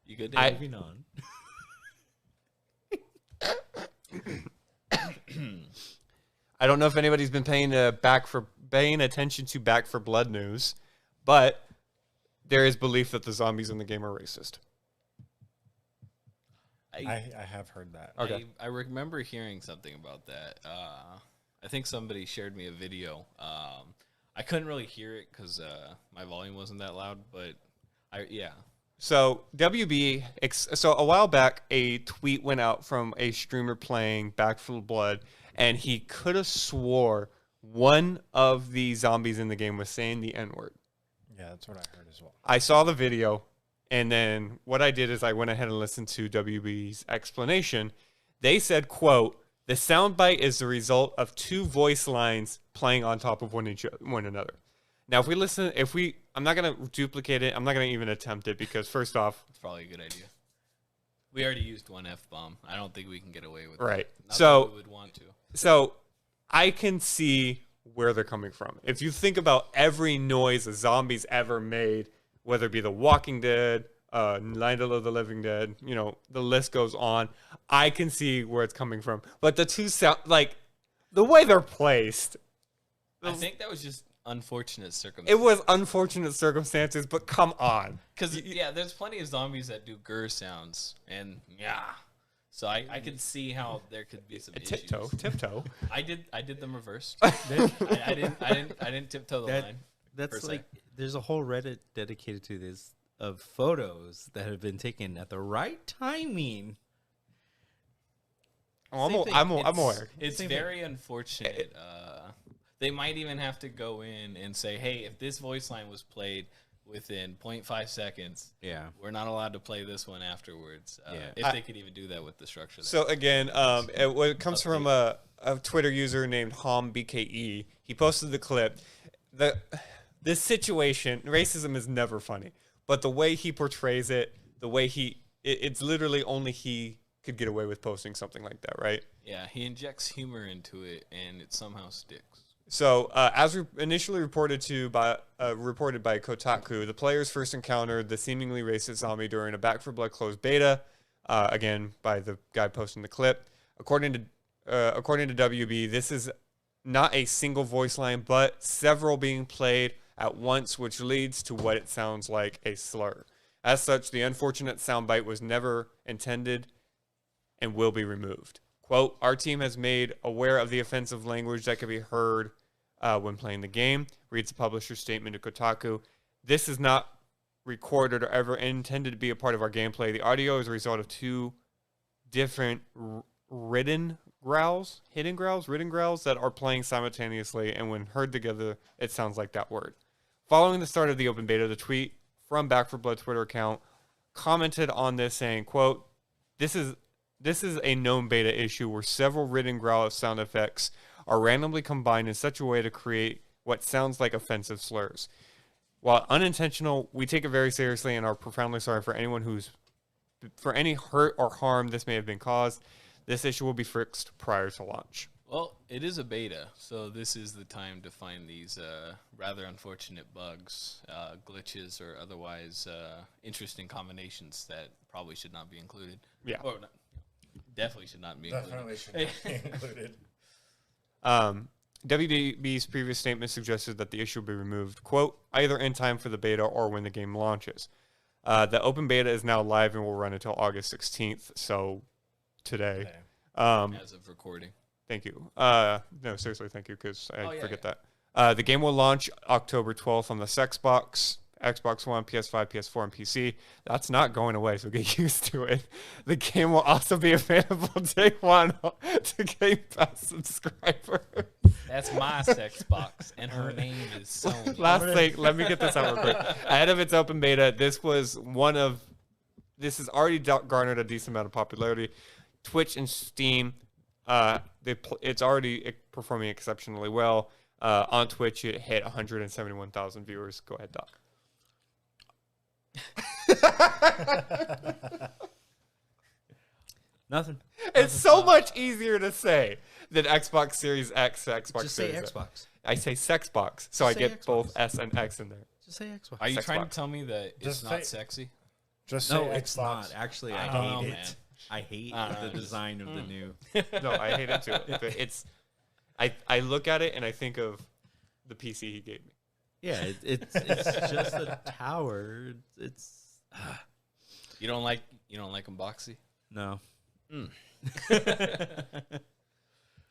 You good? Moving on. I don't know if anybody's been paying attention to Back for Blood news, but there is belief that the zombies in the game are racist. I have heard that. Okay. I remember hearing something about that. I think somebody shared me a video. I couldn't really hear it because my volume wasn't that loud, but So WB, so a while back, a tweet went out from a streamer playing Back 4 Blood, and he could have swore one of the zombies in the game was saying the N-word. Yeah, that's what I heard as well. I saw the video. And then what I did is I went ahead and listened to WB's explanation. They said, quote, "The soundbite is the result of two voice lines playing on top of one another." Now, I'm not going to duplicate it. I'm not going to even attempt it because, first off, it's probably a good idea. We already used one F-bomb. I don't think we can get away with it. Right. Not that we would want to. So I can see where they're coming from. If you think about every noise a zombie's ever made, whether it be The Walking Dead, Night of the Living Dead, the list goes on. I can see where it's coming from. But the two sound like The way they're placed. I think that was just unfortunate circumstances. It was unfortunate circumstances, but come on. Because, there's plenty of zombies that do grr sounds. And, So I could see how there could be some issues. Tiptoe. I did them reversed. I didn't tiptoe the line. That's like, there's a whole Reddit dedicated to this of photos that have been taken at the right timing. Oh, I'm aware. It's very unfortunate. They might even have to go in and say, hey, if this voice line was played within 0.5 seconds, we're not allowed to play this one afterwards. If they could even do that with the structure. So again, it comes from a Twitter user named HomBKE. He posted the clip. This situation, racism is never funny, but the way he portrays it, it's literally only he could get away with posting something like that, right? Yeah, he injects humor into it, and it somehow sticks. So, as initially reported by Kotaku, the players first encountered the seemingly racist zombie during a Back 4 Blood closed beta, again, by the guy posting the clip. According to WB, this is not a single voice line, but several being played at once, which leads to what it sounds like a slur. As such, the unfortunate soundbite was never intended and will be removed. Quote, our team has made aware of the offensive language that can be heard when playing the game, reads the publisher's statement to Kotaku. This is not recorded or ever intended to be a part of our gameplay. The audio is a result of two different hidden growls that are playing simultaneously, and when heard together, it sounds like that word. Following the start of the open beta, the tweet from Back 4 Blood Twitter account commented on this saying, quote, This is a known beta issue where several written growl sound effects are randomly combined in such a way to create what sounds like offensive slurs. While unintentional, we take it very seriously and are profoundly sorry for any hurt or harm this may have been caused. This issue will be fixed prior to launch. Well, it is a beta, so this is the time to find these rather unfortunate bugs, glitches, or otherwise interesting combinations that probably should not be included. Yeah. Or definitely should not be included. Definitely should not be included. WDB's previous statement suggested that the issue will be removed, quote, either in time for the beta or when the game launches. The open beta is now live and will run until August 16th, so today. As of recording. Thank you. No, seriously, thank you, because I forget that. The game will launch October 12th on the Xbox, Xbox One, PS5, PS4, and PC. That's not going away, so get used to it. The game will also be available day one to Game Pass subscribers. That's my Xbox, and her name is Sony. Last thing, let me get this out real quick. Ahead of its open beta, this has already garnered a decent amount of popularity. Twitch and Steam, it's already performing exceptionally well. On Twitch, it hit 171,000 viewers. Go ahead, Doc. Nothing. It's so much easier to say than Xbox Series X, Xbox Just Series say X. Xbox. I say Sexbox, so I Say get Xbox. both S and X in there. Just say Xbox. Are you Xbox. trying to tell me that it's Just not say- sexy? Just say No, Xbox. it's not. Actually, I I don't hate know, it. man. I hate I don't the know. design of the new. No, I hate it too. But I look at it and I think of the PC he gave me. Yeah, it's just a tower. It's You don't like them boxy? no.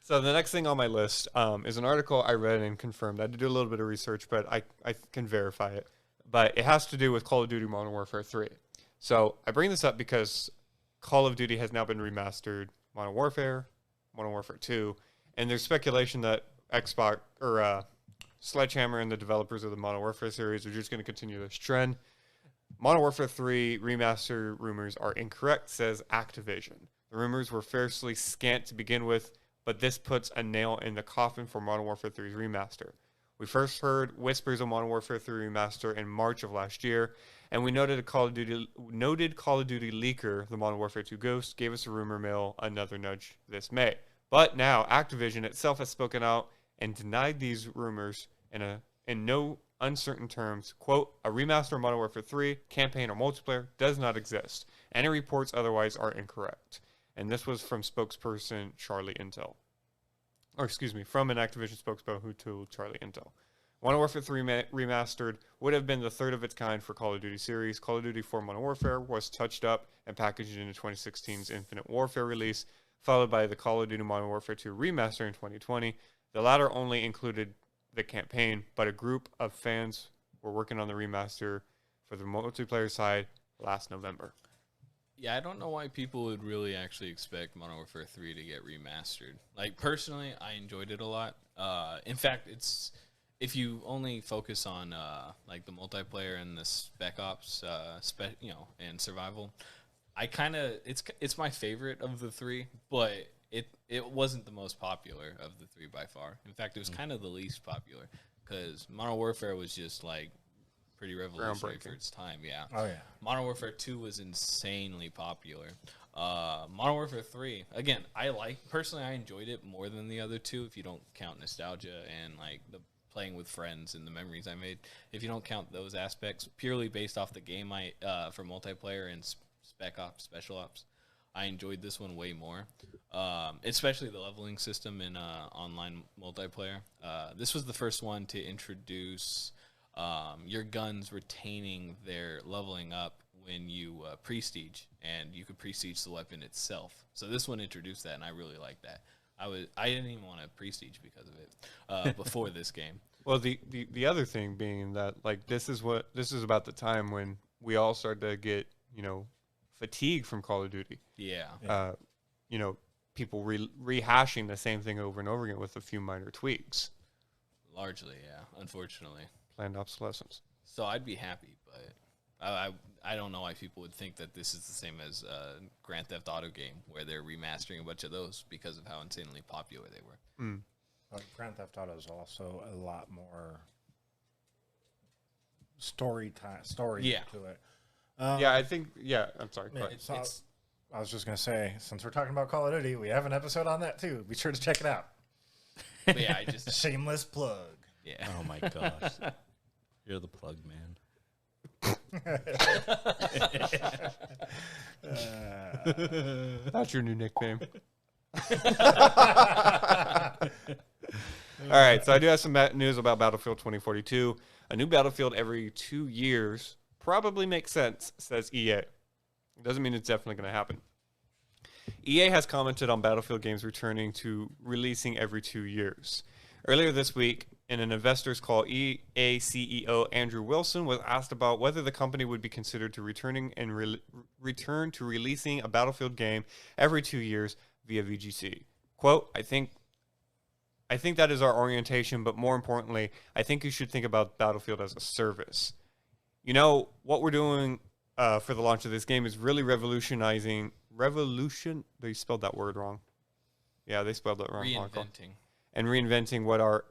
So the next thing on my list is an article I read and confirmed. I had to do a little bit of research, but I can verify it. But it has to do with Call of Duty Modern Warfare 3. So I bring this up because Call of Duty has now been remastered, Modern Warfare 2, and there's speculation that Xbox or Sledgehammer and the developers of the Modern Warfare series are just going to continue this trend. Modern Warfare 3 remaster rumors are incorrect, says Activision. The rumors were fiercely scant to begin with, but this puts a nail in the coffin for Modern Warfare 3's remaster. We first heard whispers of Modern Warfare 3 remaster in March of last year, and we noted Call of Duty leaker, the Modern Warfare 2 Ghost, gave us a rumor mill another nudge this May. But now Activision itself has spoken out and denied these rumors in no uncertain terms. Quote, a remaster of Modern Warfare 3, campaign or multiplayer, does not exist. Any reports otherwise are incorrect. And this was from spokesperson Charlie Intel. from an Activision spokesperson who told Charlie Intel. Modern Warfare 3 Remastered would have been the third of its kind for Call of Duty series. Call of Duty 4 Modern Warfare was touched up and packaged into 2016's Infinite Warfare release, followed by the Call of Duty Modern Warfare 2 Remaster in 2020. The latter only included the campaign, but a group of fans were working on the remaster for the multiplayer side last November. Yeah, I don't know why people would really actually expect Modern Warfare 3 to get remastered. Like, personally, I enjoyed it a lot. In fact, it's... If you only focus on like the multiplayer and the spec ops, and survival, it's my favorite of the three, but it wasn't the most popular of the three by far. In fact, it was kind of the least popular because Modern Warfare was just like pretty revolutionary for its time. Yeah. Oh yeah. Modern Warfare 2 was insanely popular. Modern Warfare 3, again, I enjoyed it more than the other two if you don't count nostalgia and like the playing with friends and the memories I made. If you don't count those aspects, purely based off the game for multiplayer and special ops, I enjoyed this one way more, especially the leveling system in online multiplayer. This was the first one to introduce your guns retaining their leveling up when you prestige, and you could prestige the weapon itself. So this one introduced that, and I really liked that. I didn't even want to prestige because of it before this game. Well, the other thing being that like this is about the time when we all started to get fatigue from Call of Duty. Yeah. People rehashing the same thing over and over again with a few minor tweaks. Largely, yeah. Unfortunately, planned obsolescence. So I'd be happy, but I don't know why people would think that this is the same as Grand Theft Auto game where they're remastering a bunch of those because of how insanely popular they were. Mm. Grand Theft Auto is also a lot more story to it. I think. Yeah, I'm sorry. I was just gonna say, since we're talking about Call of Duty, we have an episode on that too. Be sure to check it out. But yeah, I just shameless plug. Yeah. Oh my gosh, you're the plug man. That's your new nickname. All right, so I do have some news about Battlefield 2042. A new Battlefield every 2 years probably makes sense, says EA. It doesn't mean it's definitely going to happen. EA has commented on Battlefield games returning to releasing every 2 years. Earlier this week, in an investor's call, EA CEO Andrew Wilson was asked about whether the company would be considered to return to releasing a Battlefield game every 2 years via VGC. Quote, I think that is our orientation, but more importantly, I think you should think about Battlefield as a service. What we're doing for the launch of this game is really revolutionizing. They spelled that word wrong. Yeah, they spelled it wrong. Reinventing what our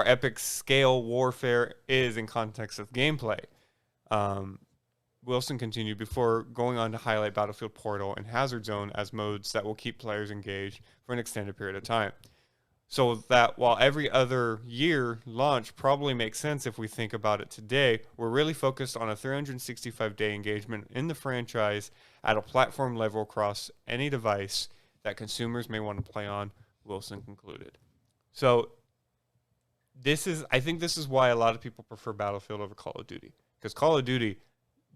epic scale warfare is in context of gameplay. Wilson continued before going on to highlight Battlefield Portal and Hazard Zone as modes that will keep players engaged for an extended period of time. So that while every other year launch probably makes sense if we think about it today, we're really focused on a 365-day engagement in the franchise at a platform level across any device that consumers may want to play on, Wilson concluded. So I think this is why a lot of people prefer Battlefield over Call of Duty. Because Call of Duty,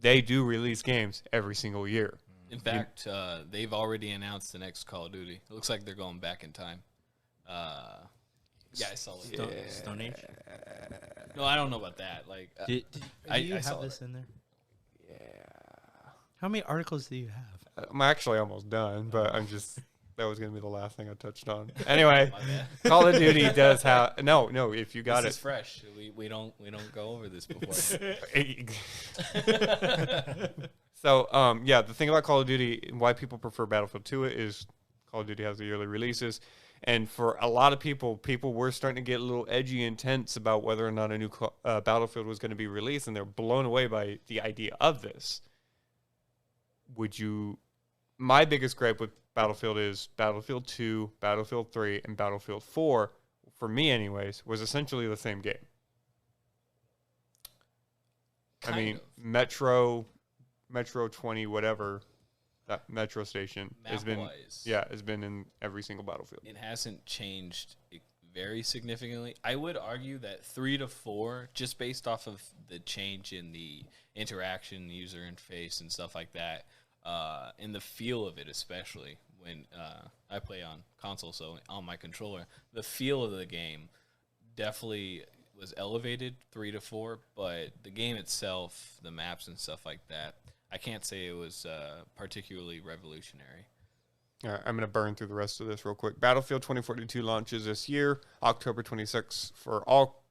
they do release games every single year. In fact, they've already announced the next Call of Duty. It looks like they're going back in time. I saw it. Stone Age? No, I don't know about that. Like, do you have this in there? Yeah. How many articles do you have? I'm actually almost done, but that was going to be the last thing I touched on. Anyway, Call of Duty does have no. If you got this is fresh. We don't go over this before. So the thing about Call of Duty and why people prefer Battlefield 2 is Call of Duty has the yearly releases, and for a lot of people were starting to get a little edgy and tense about whether or not a new Battlefield was going to be released, and they're blown away by the idea of this. My biggest gripe with Battlefield is Battlefield 2, Battlefield 3, and Battlefield 4, for me anyways, was essentially the same game. Kind of. Metro 20, whatever, that metro station has been in every single Battlefield. It hasn't changed very significantly. I would argue that 3 to 4, just based off of the change in the interaction, user interface, and stuff like that, and the feel of it, especially when I play on console, so on my controller, the feel of the game definitely was elevated 3 to 4, but the game itself, the maps and stuff like that, I can't say it was particularly revolutionary. All right, I'm going to burn through the rest of this real quick. Battlefield 2042 launches this year, October 26th, for all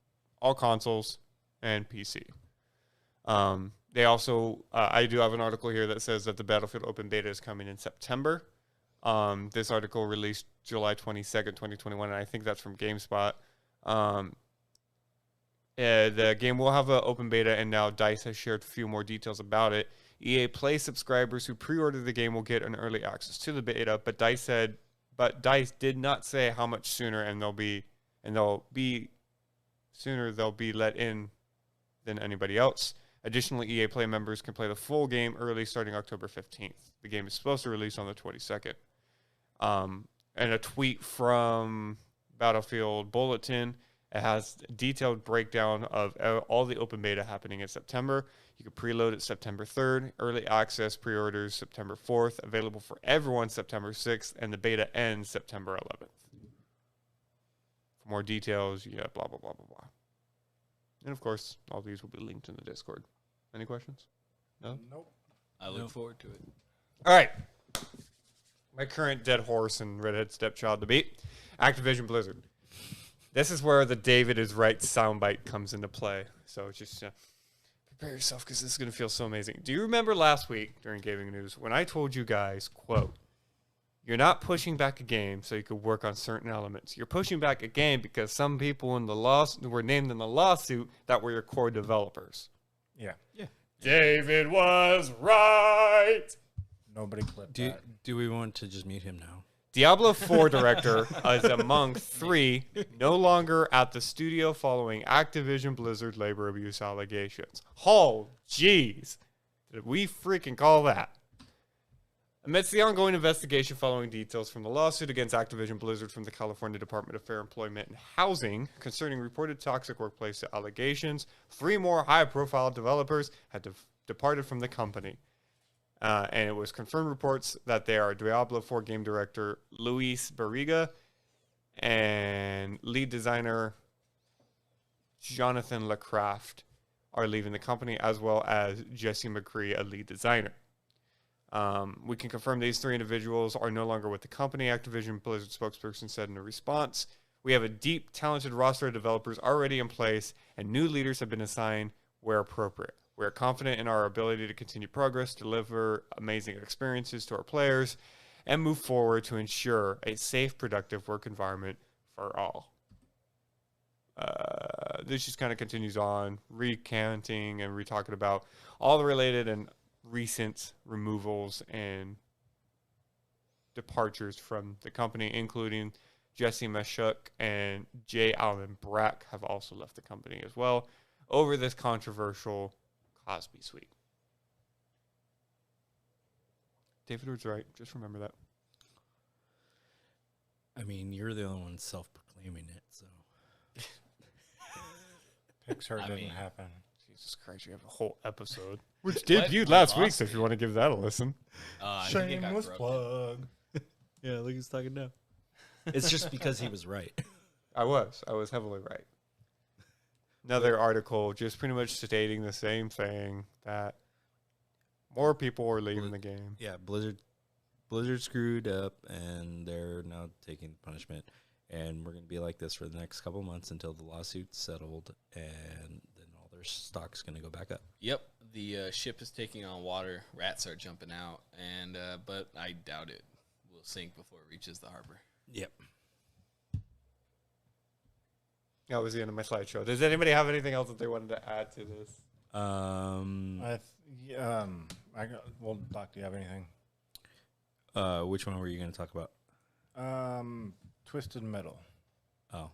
consoles and PC. They also, I do have an article here that says that the Battlefield Open Beta is coming in September. This article released July 22nd, 2021, and I think that's from GameSpot. The game will have an open beta, and now DICE has shared a few more details about it. EA Play subscribers who pre-order the game will get an early access to the beta, but DICE did not say how much sooner, they'll be let in than anybody else. Additionally, EA Play members can play the full game early starting October 15th. The game is supposed to release on the 22nd. And a tweet from Battlefield Bulletin, it has a detailed breakdown of all the open beta happening in September. You can preload it September 3rd, early access pre-orders September 4th, available for everyone September 6th, and the beta ends September 11th. For more details, blah, blah, blah, blah, blah. And of course, all these will be linked in the Discord. Any questions? No? Nope. I look forward to it. All right. My current dead horse and redhead stepchild debate, Activision Blizzard. This is where the David is right soundbite comes into play. So just prepare yourself because this is going to feel so amazing. Do you remember last week during gaming news when I told you guys, quote, you're not pushing back a game so you could work on certain elements. You're pushing back a game because some people in the were named in the lawsuit that were your core developers. Yeah. David was right. Nobody clipped that. Do we want to just mute him now? Diablo 4 director is among 3 no longer at the studio following Activision Blizzard labor abuse allegations. Oh, jeez. Did we freaking call that? Amidst the ongoing investigation following details from the lawsuit against Activision Blizzard from the California Department of Fair Employment and Housing concerning reported toxic workplace allegations, 3 more high-profile developers had departed from the company. And it was confirmed reports that they are Diablo 4 game director Luis Barriga and lead designer Jonathan LaCraft are leaving the company, as well as Jesse McCree, a lead designer. We can confirm these 3 individuals are no longer with the company, Activision Blizzard spokesperson said in a response. We have a deep, talented roster of developers already in place, and new leaders have been assigned where appropriate. We are confident in our ability to continue progress, deliver amazing experiences to our players, and move forward to ensure a safe, productive work environment for all. This just kind of continues on, recanting and re-talking about all the related and recent removals and departures from the company, including Jesse Meshuk and J. Allen Brack have also left the company as well over this controversial Cosby suite. David was right. Just remember that. I mean, you're the only one self-proclaiming it, so. Pixar didn't happen. Jesus Christ, you have a whole episode. Which debuted last week, so if you want to give that a listen. Shameless plug. Yeah, look who's talking now. It's just because he was right. I was heavily right. Another article just pretty much stating the same thing, that more people are leaving the game. Yeah, Blizzard screwed up, and they're now taking punishment. And we're going to be like this for the next couple months until the lawsuit's settled, and then all their stock's going to go back up. Yep, the ship is taking on water. Rats are jumping out, and but I doubt it will sink before it reaches the harbor. Yep. That was the end of my slideshow. Does anybody have anything else that they wanted to add to this? Well, Doc, do you have anything? Which one were you going to talk about? Twisted Metal. Oh,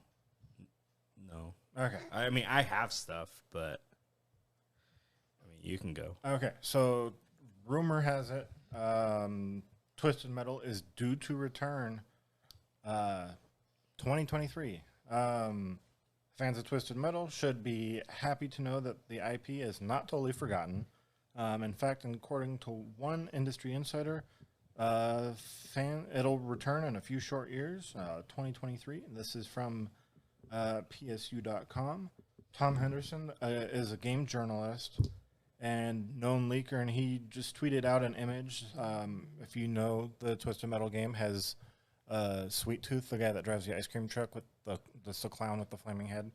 no. Okay. I mean, I have stuff, but I mean, you can go. Okay, so rumor has it Twisted Metal is due to return 2023. Fans of Twisted Metal should be happy to know that the IP is not totally forgotten. In fact, according to one industry insider, it'll return in a few short years, 2023. This is from PSU.com. Tom Henderson is a game journalist and known leaker, and he just tweeted out an image. If you know the Twisted Metal game, has Sweet Tooth, the guy that drives the ice cream truck with the clown with the flaming head.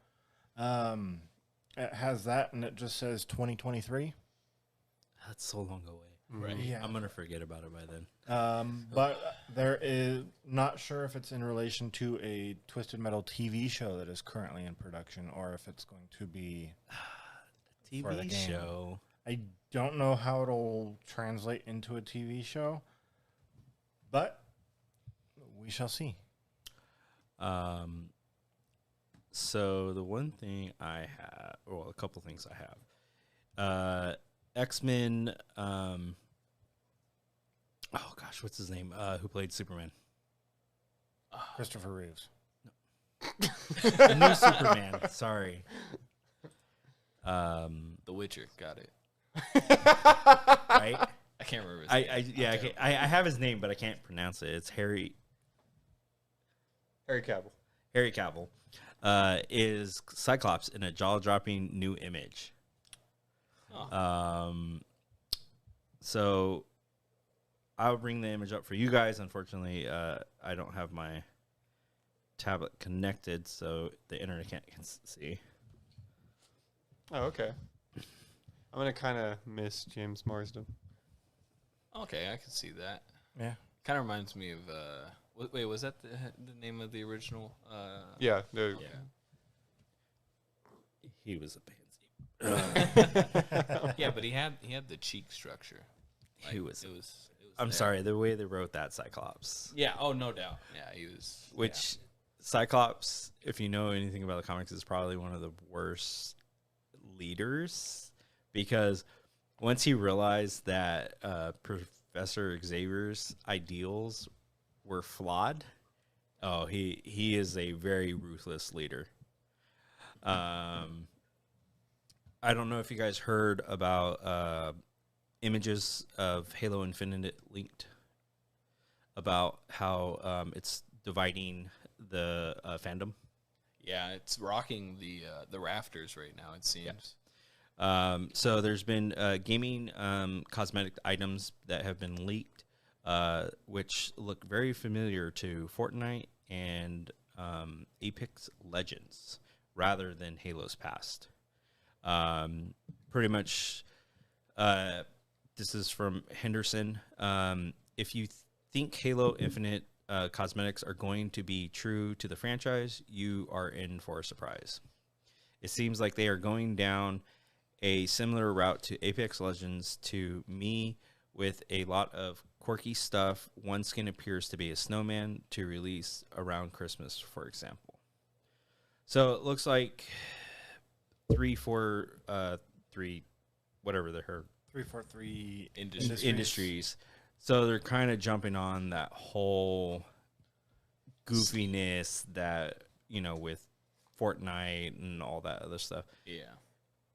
It has that, and it just says 2023. That's so long away. Right. Yeah. I'm going to forget about it by then. But there is not sure if it's in relation to a Twisted Metal TV show that is currently in production, or if it's going to be for the TV game. show. I don't know how it'll translate into a TV show, but we shall see. So the one thing I have, well, a couple things I have. X-Men, oh gosh, what's his name? Who played Superman? Christopher Reeves. The new Superman, sorry. The Witcher, got it. Right? I can't remember his name. I have his name, but I can't pronounce it. It's Harry Cavill. Harry Cavill is Cyclops in a jaw-dropping new image. Oh. So I'll bring the image up for you guys. Unfortunately, I don't have my tablet connected, so the internet can't see. Oh, okay. I'm going to kind of miss James Marsden. Okay, I can see that. Yeah. Kind of reminds me of. Wait, was that the name of the original? Yeah. Yeah. He was a pansy. Yeah, but he had the cheek structure. He was. It was I'm there. sorry, the way they wrote that Cyclops. Yeah. Oh, no doubt. Yeah, he was. Which Cyclops, if you know anything about the comics, is probably one of the worst leaders, because once he realized that Professor Xavier's ideals were flawed, he is a very ruthless leader. I don't know if you guys heard about images of Halo Infinite leaked about how it's dividing the fandom. Yeah, it's rocking the rafters right now, it seems. So there's been gaming cosmetic items that have been leaked, which look very familiar to Fortnite and Apex Legends rather than Halo's past. Pretty much, this is from Henderson. If you think Halo Infinite cosmetics are going to be true to the franchise, you are in for a surprise. It seems like they are going down a similar route to Apex Legends to me, with a lot of quirky stuff. One skin appears to be a snowman to release around Christmas, for example. So it looks like 343, whatever they're 343 Industries. So they're kind of jumping on that whole goofiness that, you know, with Fortnite and all that other stuff. Yeah.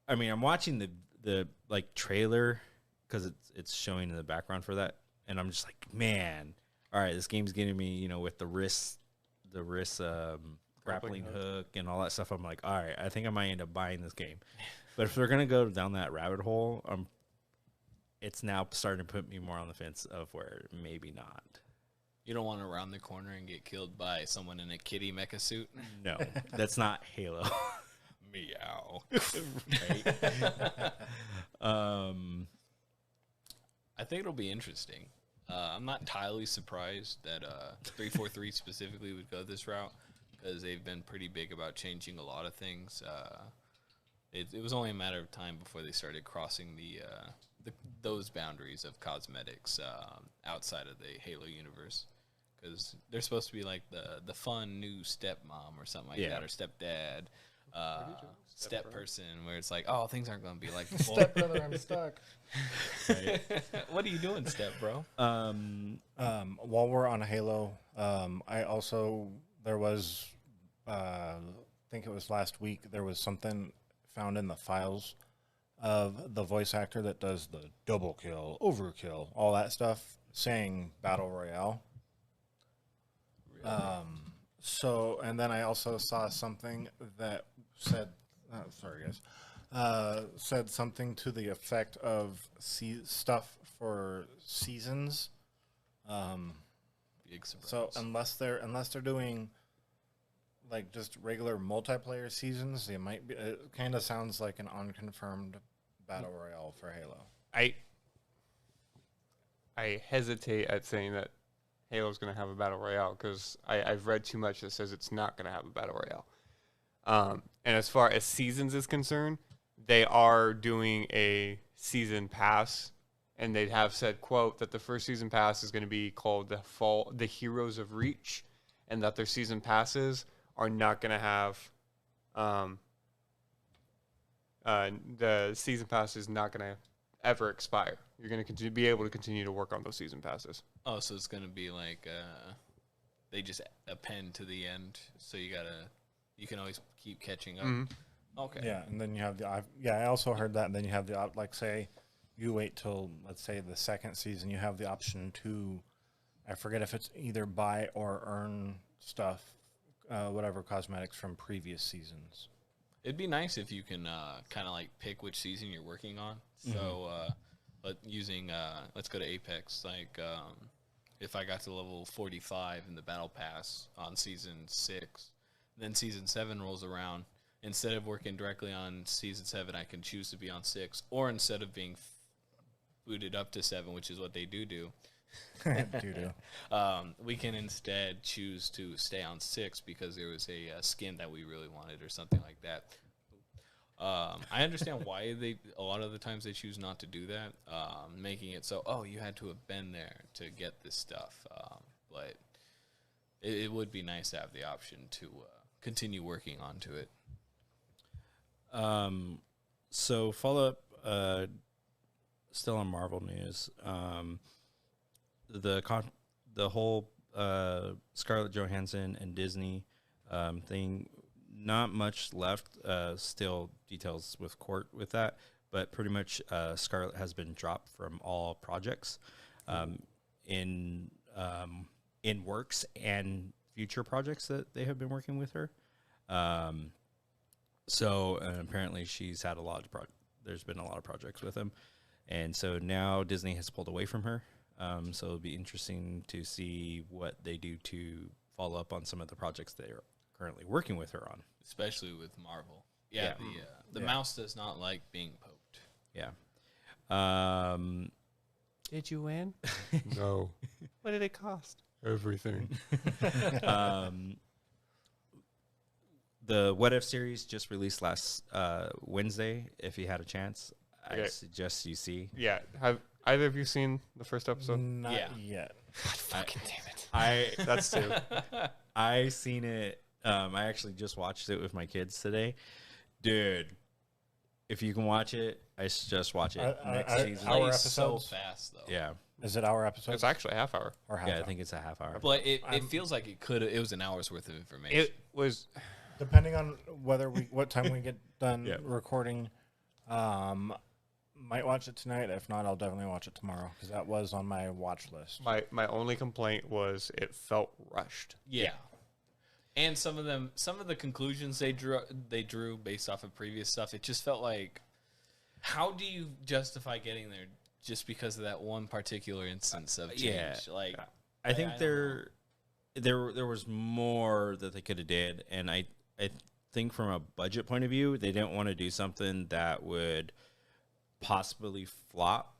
I mean, I'm watching the like trailer because it's showing in the background for that, and I'm just like, man, all right, this game's getting me, you know, with the wrist grappling hook and all that stuff. I'm like, all right, I think I might end up buying this game. But if they're gonna go down that rabbit hole, it's now starting to put me more on the fence of where maybe not. You don't want to round the corner and get killed by someone in a kitty mecha suit? No, that's not Halo. Meow. Right? I think it'll be interesting. I'm not entirely surprised that 343 specifically would go this route, because they've been pretty big about changing a lot of things. It was only a matter of time before they started crossing those boundaries of cosmetics outside of the Halo universe, because they're supposed to be like the fun new stepmom or something like that, or stepdad. step person, where it's like, oh, things aren't going to be like before. Step brother, I'm stuck. Right. What are you doing, step bro? While we're on Halo, there was, I think it was last week, there was something found in the files of the voice actor that does the double kill, overkill, all that stuff, saying Battle Royale. Really? And then I also saw something that said, said something to the effect of stuff for seasons. Big surprise. So unless they're doing like just regular multiplayer seasons, they might be. It kind of sounds like an unconfirmed battle royale for Halo. I hesitate at saying that Halo's going to have a battle royale because I've read too much that says it's not going to have a battle royale. And as far as seasons is concerned, they are doing a season pass, and they have said, quote, that the first season pass is going to be called the Heroes of Reach, and that their season passes are not going to have the season pass is not going to ever expire. You're going to be able to continue to work on those season passes. Oh, so it's going to be like they just append to the end, so you can always keep catching up. Mm-hmm. Okay. Yeah, and then you have I also heard that, and then you have the like, say you wait till, let's say, the second season, you have the option to, I forget if it's either buy or earn stuff, whatever cosmetics from previous seasons. It'd be nice if you can kind of like pick which season you're working on. So let's go to Apex. Like if I got to level 45 in the battle pass on season 6, then season 7 rolls around. Instead of working directly on season 7, I can choose to be on 6, or instead of being booted up to 7, which is what they do. We can instead choose to stay on 6 because there was a skin that we really wanted or something like that. I understand why a lot of the times they choose not to do that, making it so, you had to have been there to get this stuff. But it would be nice to have the option to continue working onto it. So follow up, still on Marvel news. The whole Scarlett Johansson and Disney thing, not much left. Still details with court with that, but pretty much Scarlett has been dropped from all projects in works and future projects that they have been working with her. So apparently she's had there's been a lot of projects with him. And so now Disney has pulled away from her. So it'll be interesting to see what they do to follow up on some of the projects they're currently working with her on. Especially with Marvel. Yeah. The mouse does not like being poked. Yeah. Did you win? No. What did it cost? Everything. The What If series just released last Wednesday. If you had a chance, I suggest you see. Yeah. Have either of you seen the first episode? Not yet. God fucking damn it. That's two. I seen it. I actually just watched it with my kids today. Dude, if you can watch it, I suggest watch it. Next season. Our Plays so episodes? fast, though. Yeah. Is it our episode? It's actually a half hour. Or half Yeah, I hour? think it's a half hour. But it feels like it was an hour's worth of information. It was... Depending on what time we get done recording, might watch it tonight. If not, I'll definitely watch it tomorrow because that was on my watch list. My only complaint was it felt rushed. Yeah. And some of the conclusions they drew based off of previous stuff, it just felt like, how do you justify getting there just because of that one particular instance of change? Yeah. Like, I think there was more that they could have did, and I think from a budget point of view, they didn't want to do something that would possibly flop.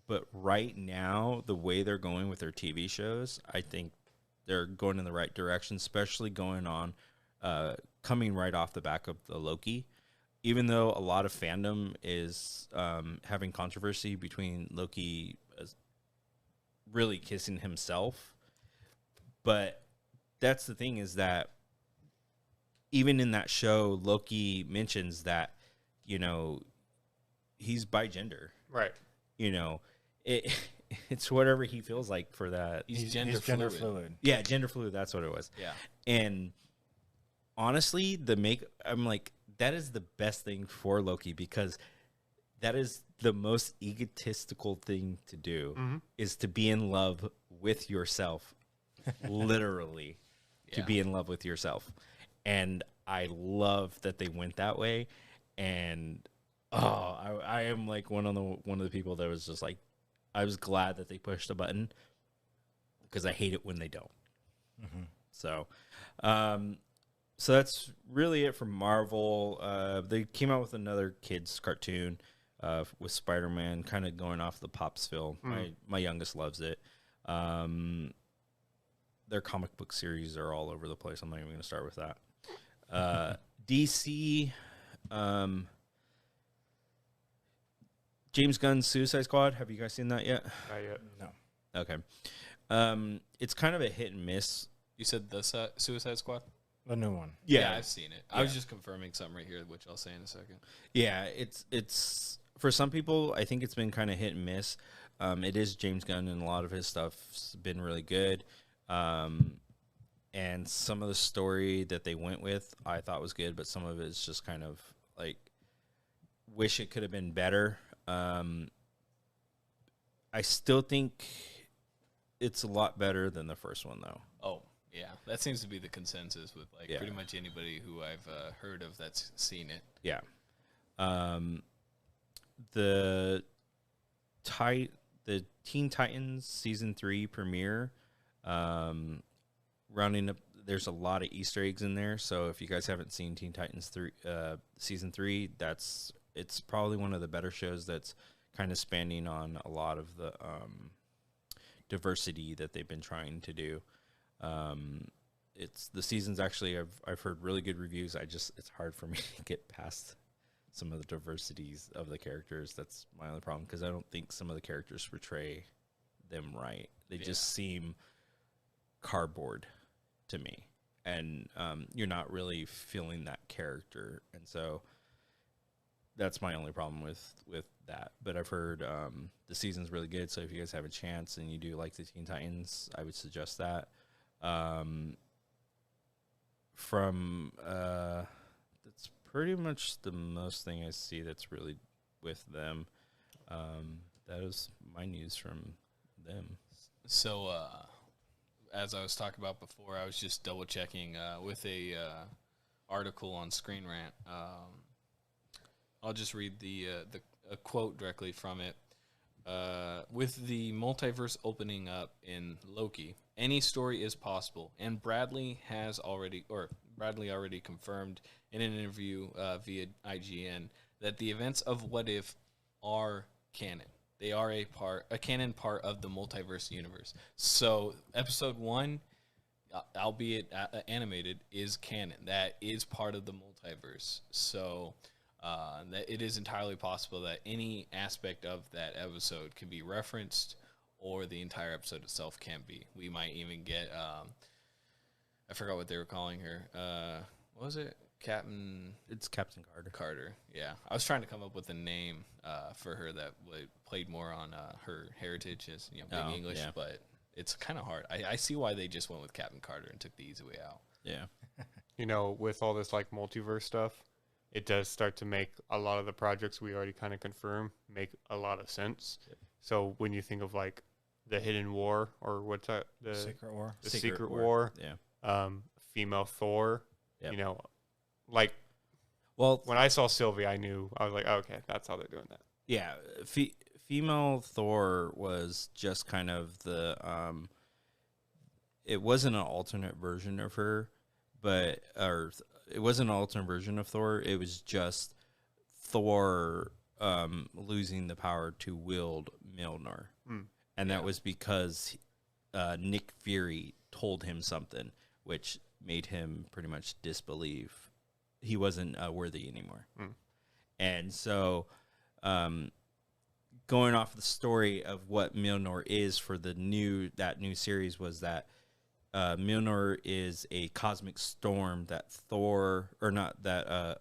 But right now, the way they're going with their TV shows, I think they're going in the right direction, especially going on, coming right off the back of the Loki. Even though a lot of fandom is having controversy between Loki really kissing himself. But that's the thing, is that even in that show, Loki mentions that, you know, he's bi gender. Right. You know, it's whatever he feels like for that. He's gender fluid. Yeah, gender fluid. That's what it was. Yeah. And honestly, I'm like, that is the best thing for Loki, because that is the most egotistical thing to do, is to be in love with yourself, literally, to be in love with yourself. And I love that they went that way. And I am like one of the people that was just like, I was glad that they pushed the button, because I hate it when they don't. So that's really it from Marvel. They came out with another kids cartoon with Spider-Man, kind of going off the Popsville. My youngest loves it. Their comic book series are all over the place. I'm not even going to start with that. DC, James Gunn's Suicide Squad. Have you guys seen that yet? Not yet. No. Okay. It's kind of a hit and miss. You said the Suicide Squad? The new one. Yeah, I've seen it. I was just confirming something right here, which I'll say in a second. Yeah, it's for some people, I think it's been kind of hit and miss. It is James Gunn, and a lot of his stuff's been really good. And some of the story that they went with, I thought was good, but some of it's just kind of like, wish it could have been better. I still think it's a lot better than the first one, though. Oh, yeah. That seems to be the consensus with pretty much anybody who I've heard of that's seen it. Yeah. The Teen Titans Season 3 premiere, rounding up, there's a lot of Easter eggs in there. So if you guys haven't seen Teen Titans Season 3, it's probably one of the better shows that's kind of spanning on a lot of the diversity that they've been trying to do. It's the seasons actually I've heard really good reviews. It's hard for me to get past some of the diversities of the characters. That's my only problem, because I don't think some of the characters portray them right. They just seem cardboard to me, and you're not really feeling that character, and so that's my only problem with that. But I've heard the season's really good, so if you guys have a chance and you do like the Teen Titans, I would suggest that. That's pretty much the most thing I see that's really with them. That is my news from them. So, as I was talking about before, I was just double checking with a article on Screen Rant. I'll just read a quote directly from it. With the multiverse opening up in Loki, any story is possible, and Bradley already confirmed in an interview via IGN that the events of What If are canon. They are a canon part of the multiverse universe. So episode 1, albeit animated, is canon. That is part of the multiverse. So that it is entirely possible that any aspect of that episode can be referenced, or the entire episode itself can be. We might even get, I forgot what they were calling her. What was it? It's Captain Carter. Yeah. I was trying to come up with a name for her that played more on her heritage as being English, but it's kind of hard. I see why they just went with Captain Carter and took the easy way out. Yeah. With all this multiverse stuff, it does start to make a lot of the projects we already kind of confirm make a lot of sense. Yep. So when you think of the Hidden War, or what's that? The Secret War. The Secret War. Yeah. Female Thor. Yep. Well, when I saw Sylvie, I was like, oh, okay, that's how they're doing that. Yeah. Female Thor was just kind of it wasn't an alternate version of her, it wasn't an alternate version of Thor. It was just Thor losing the power to wield Mjolnir. And that was because Nick Fury told him something, which made him pretty much disbelieve he wasn't worthy anymore. And so going off the story of what Mjolnir is for that new series was that Mjolnir is a cosmic storm that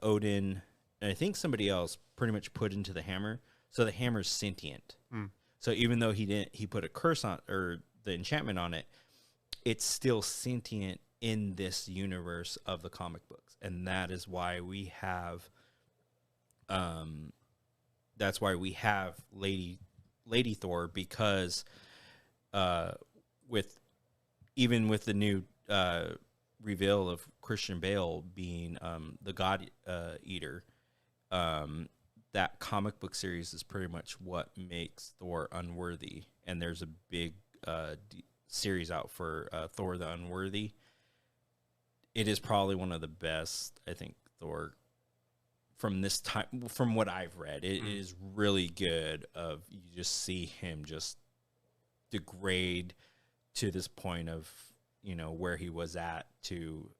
Odin, and I think somebody else pretty much put into the hammer. So the hammer's sentient. So even though he put a curse on, or the enchantment on it, it's still sentient in this universe of the comic books. And that is why we have, Lady Thor, because with the new reveal of Christian Bale being the God Eater, that comic book series is pretty much what makes Thor unworthy. And there's a big series out for Thor the Unworthy. It is probably one of the best, I think, Thor from this time, from what I've read. It is really good. You just see him just degrade to this point of, where he was at to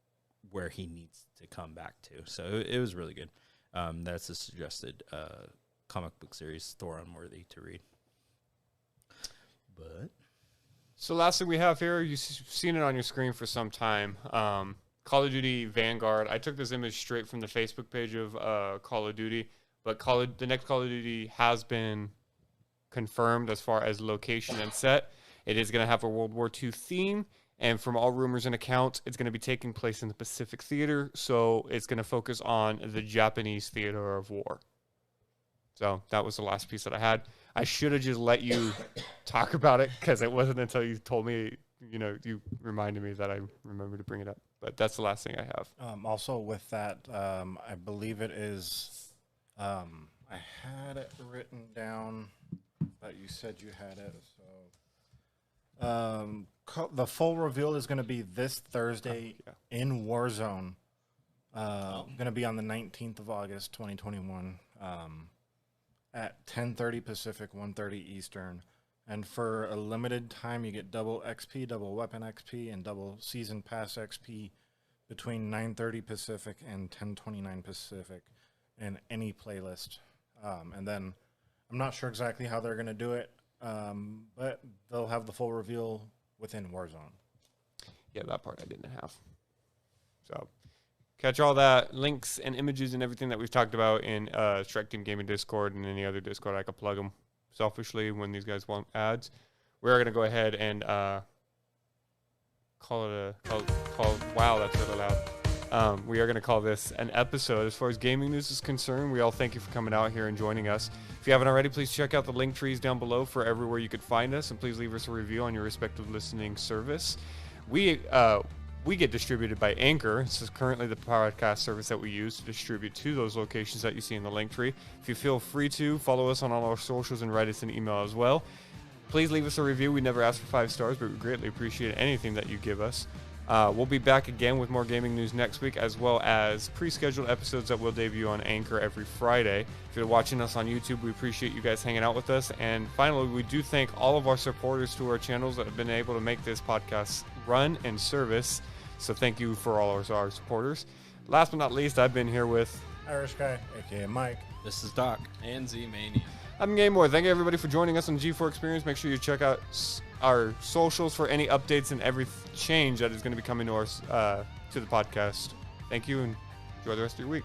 where he needs to come back to. So it was really good. That's a suggested comic book series, Thor Unworthy, to read. But so last thing we have here, you've seen it on your screen for some time. Call of Duty Vanguard. I took this image straight from the Facebook page of Call of Duty, but the next Call of Duty has been confirmed as far as location and set. It is going to have a World War II theme, and from all rumors and accounts, it's going to be taking place in the Pacific Theater, so it's going to focus on the Japanese theater of war. So that was the last piece that I had. I should have just let you talk about it, because it wasn't until you told me, you reminded me that I remembered to bring it up. But that's the last thing I have. Also with that, I believe it is, I had it written down, but you said you had it. So the full reveal is going to be this Thursday in Warzone. Going to be on the 19th of August, 2021, at 10:30 Pacific, 1:30 Eastern. And for a limited time, you get double XP, double weapon XP, and double season pass XP between 9:30 Pacific and 10:29 Pacific in any playlist. And then I'm not sure exactly how they're going to do it, but they'll have the full reveal within Warzone. Yeah, that part I didn't have. So catch all that, links and images and everything that we've talked about in Strike Team Gaming Discord and any other Discord. I could plug them selfishly when these guys want ads. We're going to go ahead and wow, that's really loud. We are going to call this an episode. As far as gaming news is concerned, we all thank you for coming out here and joining us. If you haven't already, please check out the link trees down below for everywhere you could find us, and please leave us a review on your respective listening service. We get distributed by Anchor. This is currently the podcast service that we use to distribute to those locations that you see in the link tree. If you feel free to, follow us on all our socials and write us an email as well. Please leave us a review. We never ask for 5 stars, but we greatly appreciate anything that you give us. We'll be back again with more gaming news next week, as well as pre-scheduled episodes that will debut on Anchor every Friday. If you're watching us on YouTube, we appreciate you guys hanging out with us. And finally, we do thank all of our supporters to our channels that have been able to make this podcast run and service. So thank you for all of our supporters. Last but not least, I've been here with Irishguy, aka Mike. this is Doc. And Zmainia. I'm Game More. Thank you everybody for joining us on G4 Experience. Make sure you check out our socials for any updates and every change that is going to be coming to our to the podcast. Thank you and enjoy the rest of your week.